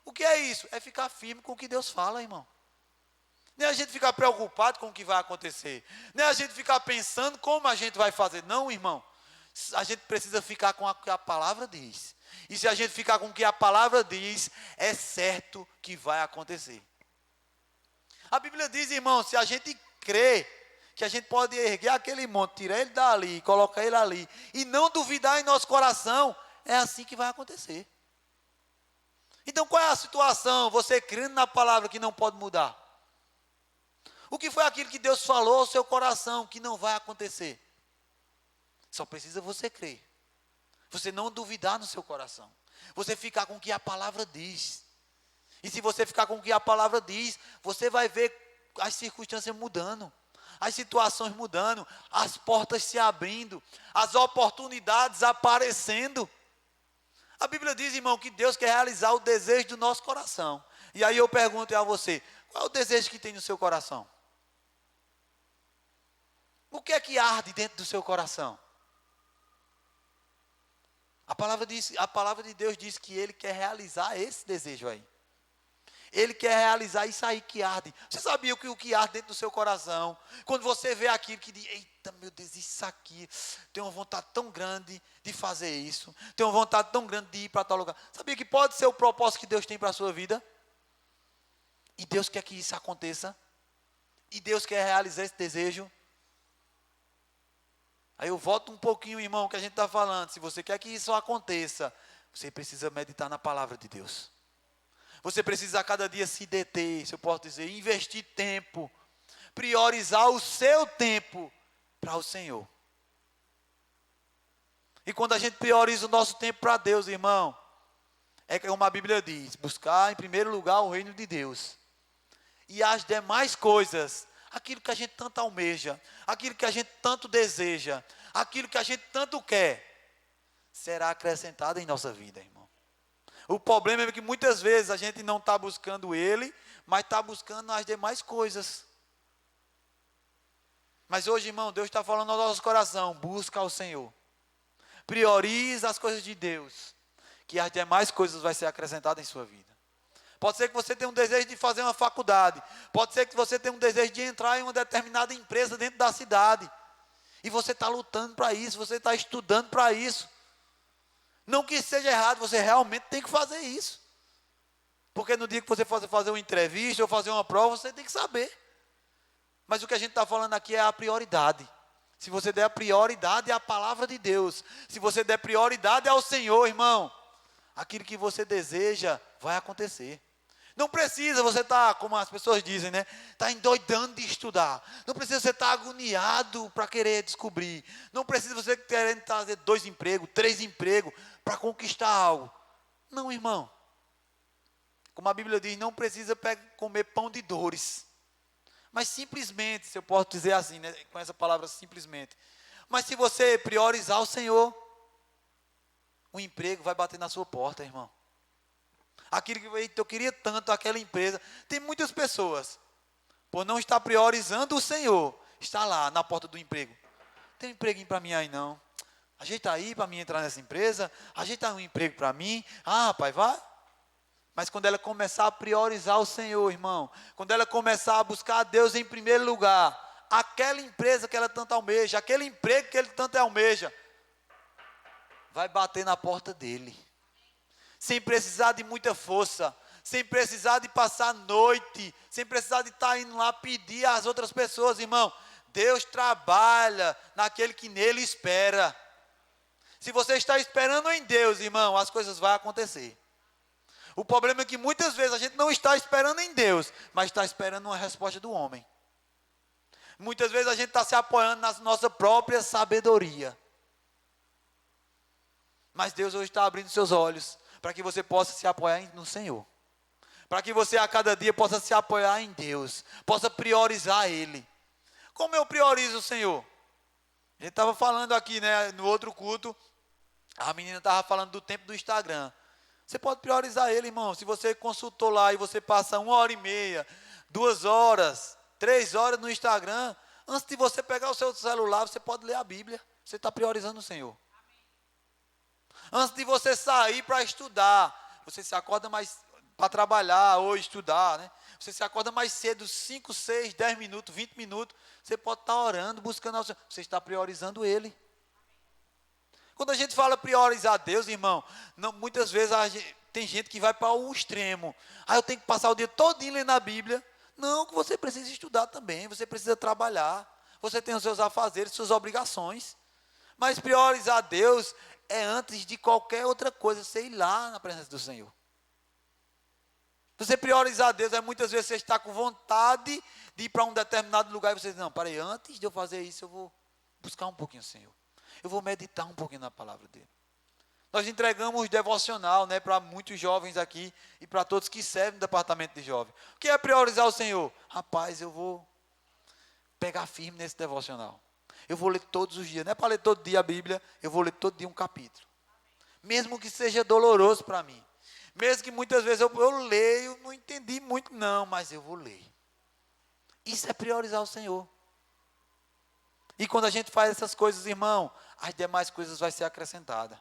O que é isso? É ficar firme com o que Deus fala, irmão. Nem a gente ficar preocupado com o que vai acontecer, nem a gente ficar pensando como a gente vai fazer. Não, irmão, a gente precisa ficar com o que a palavra diz. E se a gente ficar com o que a palavra diz, é certo que vai acontecer. A Bíblia diz, irmão, se a gente crê que a gente pode erguer aquele monte, tirar ele dali, colocar ele ali, e não duvidar em nosso coração, é assim que vai acontecer. Então qual é a situação? Você crendo na palavra que não pode mudar. O que foi aquilo que Deus falou ao seu coração que não vai acontecer? Só precisa você crer. Você não duvidar no seu coração. Você ficar com o que a palavra diz. E se você ficar com o que a palavra diz, você vai ver as circunstâncias mudando, as situações mudando, as portas se abrindo, as oportunidades aparecendo. A Bíblia diz, irmão, que Deus quer realizar o desejo do nosso coração. E aí eu pergunto a você: qual é o desejo que tem no seu coração? O que é que arde dentro do seu coração? A palavra de Deus diz que Ele quer realizar esse desejo aí. Ele quer realizar isso aí que arde. Você sabia que o que arde dentro do seu coração, quando você vê aquilo que diz: eita, meu Deus, isso aqui, tenho uma vontade tão grande de fazer isso, tenho uma vontade tão grande de ir para tal lugar. Sabia que pode ser o propósito que Deus tem para a sua vida? E Deus quer que isso aconteça? E Deus quer realizar esse desejo? Aí eu volto um pouquinho, irmão, que a gente está falando. Se você quer que isso aconteça, você precisa meditar na palavra de Deus. Você precisa a cada dia se deter, se eu posso dizer, investir tempo, priorizar o seu tempo para o Senhor. E quando a gente prioriza o nosso tempo para Deus, irmão, é como a Bíblia diz: buscar em primeiro lugar o reino de Deus. E as demais coisas, aquilo que a gente tanto almeja, aquilo que a gente tanto deseja, aquilo que a gente tanto quer, será acrescentado em nossa vida, irmão. O problema é que muitas vezes a gente não está buscando Ele, mas está buscando as demais coisas. Mas hoje, irmão, Deus está falando ao nosso coração: busca ao Senhor. Prioriza as coisas de Deus, que as demais coisas vão ser acrescentadas em sua vida. Pode ser que você tenha um desejo de fazer uma faculdade. Pode ser que você tenha um desejo de entrar em uma determinada empresa dentro da cidade. E você está lutando para isso, você está estudando para isso. Não que seja errado, você realmente tem que fazer isso. Porque no dia que você for fazer uma entrevista ou fazer uma prova, você tem que saber. Mas o que a gente está falando aqui é a prioridade. Se você der a prioridade à palavra de Deus, se você der prioridade ao Senhor, irmão, aquilo que você deseja vai acontecer. Não precisa você estar, como as pessoas dizem, né? Está endoidando de estudar. Não precisa você estar agoniado para querer descobrir. Não precisa você querer fazer 2 empregos, 3 empregos para conquistar algo. Não, irmão. Como a Bíblia diz, não precisa comer pão de dores. Mas simplesmente, se eu posso dizer assim, né, com essa palavra simplesmente. Mas se você priorizar o Senhor, o emprego vai bater na sua porta, irmão. Aquilo que eu queria tanto, aquela empresa. Tem muitas pessoas, por não estar priorizando o Senhor, está lá na porta do emprego. Tem um empreguinho para mim aí não. Ajeita aí para mim entrar nessa empresa. Ajeita um emprego para mim. Ah, rapaz, vai. Mas quando ela começar a priorizar o Senhor, irmão, quando ela começar a buscar a Deus em primeiro lugar, aquela empresa que ela tanto almeja, aquele emprego que ele tanto almeja, vai bater na porta dele. Sem precisar de muita força, sem precisar de passar noite, sem precisar de estar indo lá pedir às outras pessoas, irmão. Deus trabalha naquele que nele espera. Se você está esperando em Deus, irmão, as coisas vão acontecer. O problema é que muitas vezes a gente não está esperando em Deus, mas está esperando uma resposta do homem. Muitas vezes a gente está se apoiando na nossa própria sabedoria. Mas Deus hoje está abrindo seus olhos para que você possa se apoiar no Senhor. Para que você a cada dia possa se apoiar em Deus, possa priorizar Ele. Como eu priorizo o Senhor? A gente estava falando aqui, né, no outro culto, a menina estava falando do tempo do Instagram. Você pode priorizar ele, irmão. Se você consultou lá e você passa 1h30, 2 horas, 3 horas no Instagram, antes de você pegar o seu celular, você pode ler a Bíblia. Você está priorizando o Senhor. Antes de você sair para estudar, você se acorda mais para trabalhar ou estudar, né? Você se acorda mais cedo, 5, 6, 10 minutos, 20 minutos, você pode estar orando, buscando ao Senhor. Você está priorizando Ele. Quando a gente fala priorizar Deus, irmão, não, muitas vezes tem gente que vai para o extremo. Eu tenho que passar o dia todinho lendo a Bíblia. Não, que você precisa estudar também, você precisa trabalhar. Você tem os seus afazeres, suas obrigações. Mas priorizar Deus é antes de qualquer outra coisa, você ir lá na presença do Senhor. Você priorizar Deus é muitas vezes você está com vontade de ir para um determinado lugar e você diz, não, peraí, antes de eu fazer isso, eu vou buscar um pouquinho o Senhor. Eu vou meditar um pouquinho na palavra dele. Nós entregamos devocional, né, para muitos jovens aqui e para todos que servem no departamento de jovens. O que é priorizar o Senhor? Rapaz, eu vou pegar firme nesse devocional. Eu vou ler todos os dias. Não é para ler todo dia a Bíblia, eu vou ler todo dia um capítulo. Mesmo que seja doloroso para mim. Mesmo que muitas vezes eu leio, não entendi muito não, mas eu vou ler. Isso é priorizar o Senhor. E quando a gente faz essas coisas, irmão, as demais coisas vão ser acrescentadas.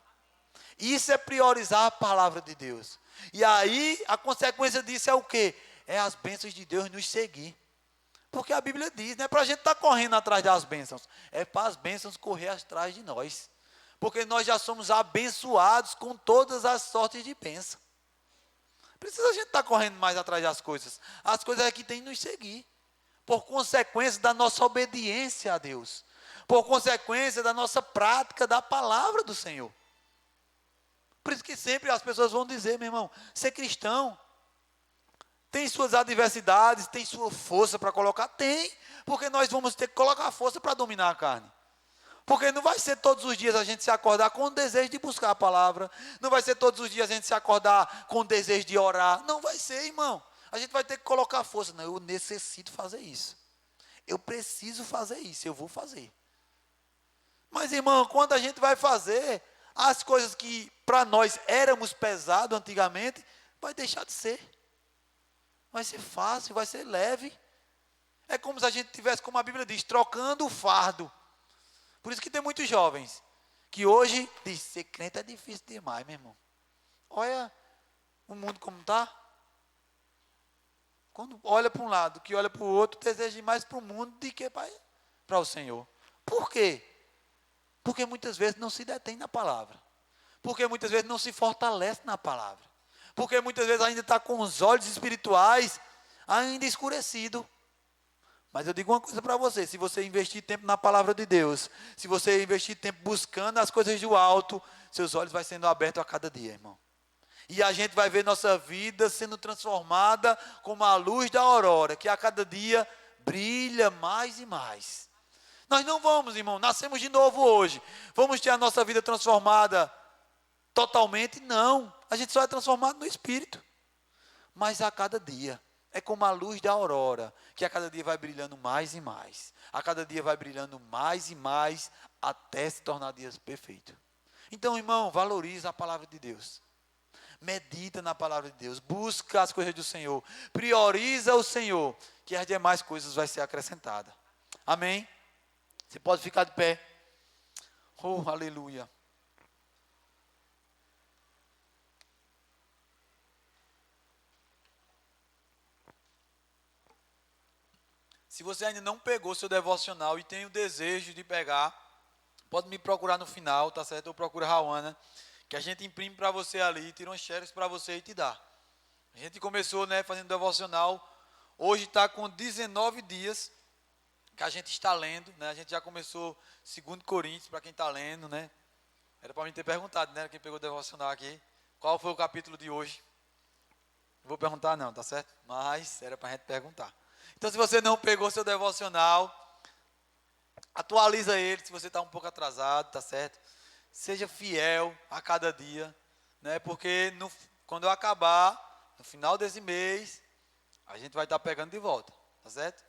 Isso é priorizar a palavra de Deus. E aí, a consequência disso é o quê? É as bênçãos de Deus nos seguir. Porque a Bíblia diz, não é para a gente estar correndo atrás das bênçãos, é para as bênçãos correr atrás de nós. Porque nós já somos abençoados com todas as sortes de bênção. Precisa a gente estar correndo mais atrás das coisas. As coisas aqui têm que nos seguir. Por consequência da nossa obediência a Deus. Por consequência da nossa prática da palavra do Senhor. Por isso que sempre as pessoas vão dizer, meu irmão, ser cristão tem suas adversidades, tem sua força para colocar? Tem, porque nós vamos ter que colocar força para dominar a carne. Porque não vai ser todos os dias a gente se acordar com o desejo de buscar a palavra. Não vai ser todos os dias a gente se acordar com o desejo de orar. Não vai ser, irmão. A gente vai ter que colocar força. Não, eu necessito fazer isso. Eu preciso fazer isso, eu vou fazer. Mas, irmão, quando a gente vai fazer, as coisas que para nós éramos pesadas antigamente, vai deixar de ser. Vai ser fácil, vai ser leve. É como se a gente tivesse, como a Bíblia diz, trocando o fardo. Por isso que tem muitos jovens que hoje dizem, ser crente é difícil demais, meu irmão. Olha o mundo como está. Quando olha para um lado, que olha para o outro, deseja ir mais para o mundo do que para o Senhor. Por quê? Porque muitas vezes não se detém na palavra. Porque muitas vezes não se fortalece na palavra. Porque muitas vezes ainda está com os olhos espirituais ainda escurecidos. Mas eu digo uma coisa para você, se você investir tempo na palavra de Deus, se você investir tempo buscando as coisas do alto, seus olhos vão sendo abertos a cada dia, irmão. E a gente vai ver nossa vida sendo transformada como a luz da aurora, que a cada dia brilha mais e mais. Nós não vamos, irmão, nascemos de novo hoje. Vamos ter a nossa vida transformada totalmente? Não. A gente só é transformado no Espírito. Mas a cada dia. É como a luz da aurora, que a cada dia vai brilhando mais e mais. A cada dia vai brilhando mais e mais, até se tornar dias perfeitos. Então, irmão, valoriza a palavra de Deus. Medita na palavra de Deus. Busca as coisas do Senhor. Prioriza o Senhor, que as demais coisas vai ser acrescentada. Amém? Você pode ficar de pé. Oh, aleluia. Se você ainda não pegou seu devocional e tem o desejo de pegar, pode me procurar no final, tá certo? Ou procura a Rauana, que a gente imprime para você ali, tira uns xerox para você e te dá. A gente começou, né, fazendo devocional. Hoje está com 19 dias que a gente está lendo, né? A gente já começou 2 Coríntios, para quem está lendo, né? Era para mim ter perguntado, né? Quem pegou o devocional aqui, qual foi o capítulo de hoje? Não vou perguntar não, tá certo? Mas era para a gente perguntar. Então, se você não pegou seu devocional, atualiza ele, se você está um pouco atrasado, tá certo? Seja fiel a cada dia, né? Porque quando eu acabar, no final desse mês, a gente vai estar pegando de volta, tá certo?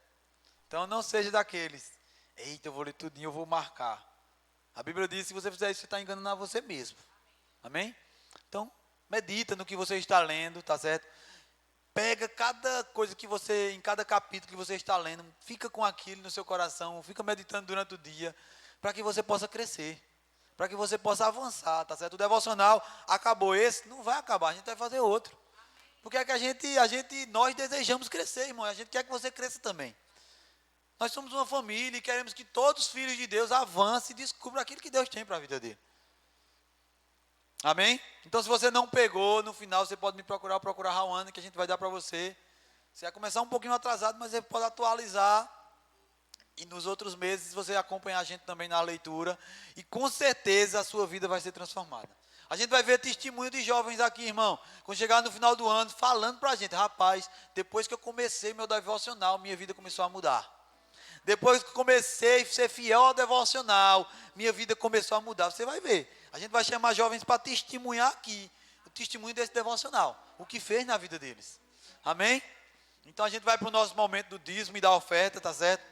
Então, não seja daqueles, eita, eu vou ler tudinho, eu vou marcar. A Bíblia diz que se você fizer isso, você está enganando a você mesmo. Amém? Então, medita no que você está lendo, tá certo? Pega cada coisa que você, em cada capítulo que você está lendo, fica com aquilo no seu coração, fica meditando durante o dia, para que você possa crescer, para que você possa avançar, tá certo? O devocional acabou esse, não vai acabar, a gente vai fazer outro. Porque é que nós desejamos crescer, irmão, a gente quer que você cresça também. Nós somos uma família e queremos que todos os filhos de Deus avancem e descubram aquilo que Deus tem para a vida dele. Amém? Então, se você não pegou, no final você pode me procurar a Rauana, que a gente vai dar para você. Você vai começar um pouquinho atrasado, mas você pode atualizar. E nos outros meses você acompanhar a gente também na leitura. E com certeza a sua vida vai ser transformada. A gente vai ver testemunho de jovens aqui, irmão. Quando chegar no final do ano, falando para a gente, rapaz, depois que eu comecei meu devocional, minha vida começou a mudar. Depois que comecei a ser fiel ao devocional, minha vida começou a mudar. Você vai ver. A gente vai chamar jovens para testemunhar aqui o testemunho desse devocional, o que fez na vida deles. Amém? Então a gente vai para o nosso momento do dízimo e da oferta, tá certo?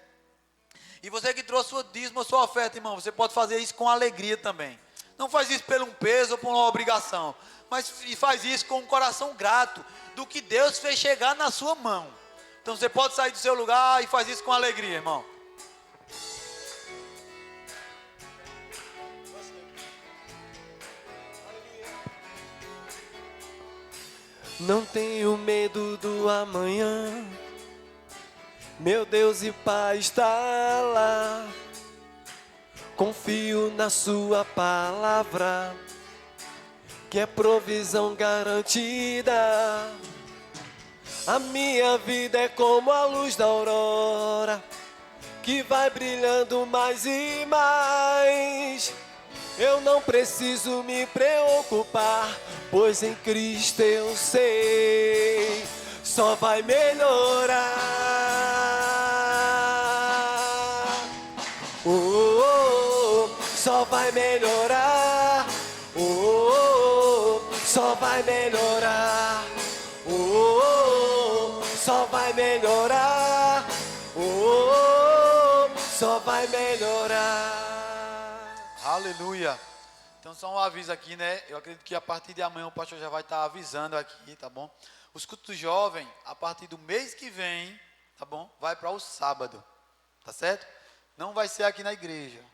E você que trouxe sua dízimo ou sua oferta, irmão, você pode fazer isso com alegria também. Não faz isso por um peso ou por uma obrigação, mas faz isso com um coração grato do que Deus fez chegar na sua mão. Então você pode sair do seu lugar e faz isso com alegria, irmão. Não tenho medo do amanhã, meu Deus e Pai está lá. Confio na sua palavra, que é provisão garantida. A minha vida é como a luz da aurora, que vai brilhando mais e mais. Eu não preciso me preocupar, pois em Cristo eu sei, só vai melhorar. Oh, oh, oh, só vai melhorar. Oh, oh, oh, só vai melhorar. Oh, oh, oh, só vai melhorar. Oh, oh, oh, só vai melhorar. Aleluia. Então só um aviso aqui, né? Eu acredito que a partir de amanhã o pastor já vai estar avisando aqui, tá bom? Os cultos do jovem, a partir do mês que vem, tá bom? Vai para o sábado, tá certo? Não vai ser aqui na igreja.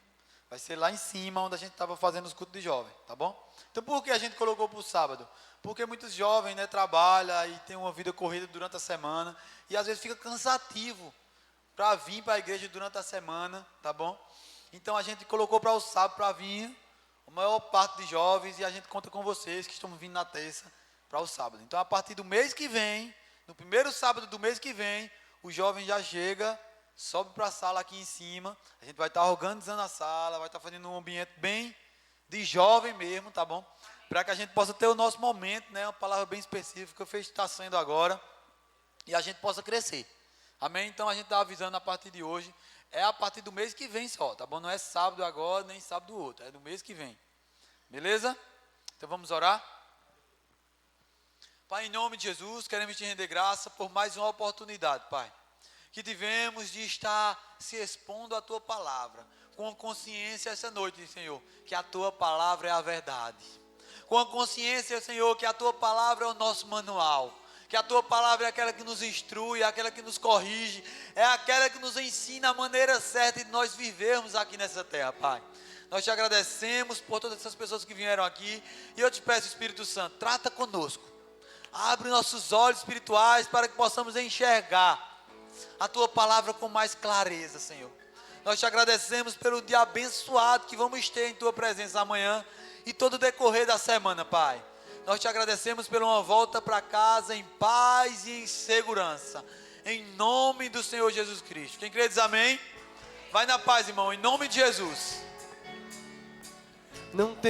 Vai ser lá em cima, onde a gente estava fazendo os cultos de jovem, tá bom? Então por que a gente colocou para o sábado? Porque muitos jovens, né, trabalham e tem uma vida corrida durante a semana e às vezes fica cansativo para vir para a igreja durante a semana, tá bom? Então a gente colocou para o sábado para vir a maior parte de jovens e a gente conta com vocês que estão vindo na terça para o sábado. Então a partir do mês que vem, no primeiro sábado do mês que vem, o jovem já chega, sobe para a sala aqui em cima, a gente vai estar organizando a sala, vai estar fazendo um ambiente bem de jovem mesmo, tá bom? para que a gente possa ter o nosso momento, né? Uma palavra bem específica, fez está sendo agora, e a gente possa crescer. Amém? Então a gente está avisando a partir de hoje, é a partir do mês que vem só, tá bom? Não é sábado agora, nem sábado outro, é do mês que vem. Beleza? Então vamos orar? Pai, em nome de Jesus, queremos te render graça por mais uma oportunidade, Pai, que tivemos de estar se expondo à tua palavra, com consciência essa noite, Senhor, que a tua palavra é a verdade. Com a consciência, Senhor, que a tua palavra é o nosso manual, que a tua palavra é aquela que nos instrui, é aquela que nos corrige, é aquela que nos ensina a maneira certa de nós vivermos aqui nessa terra, Pai. Nós te agradecemos por todas essas pessoas que vieram aqui, e eu te peço, Espírito Santo, trata conosco. Abre nossos olhos espirituais para que possamos enxergar a tua palavra com mais clareza, Senhor. Nós te agradecemos pelo dia abençoado que vamos ter em tua presença amanhã e todo o decorrer da semana, Pai. Nós te agradecemos por uma volta para casa em paz e em segurança, em nome do Senhor Jesus Cristo. Quem crê diz amém? Vai na paz, irmão, em nome de Jesus. Não tem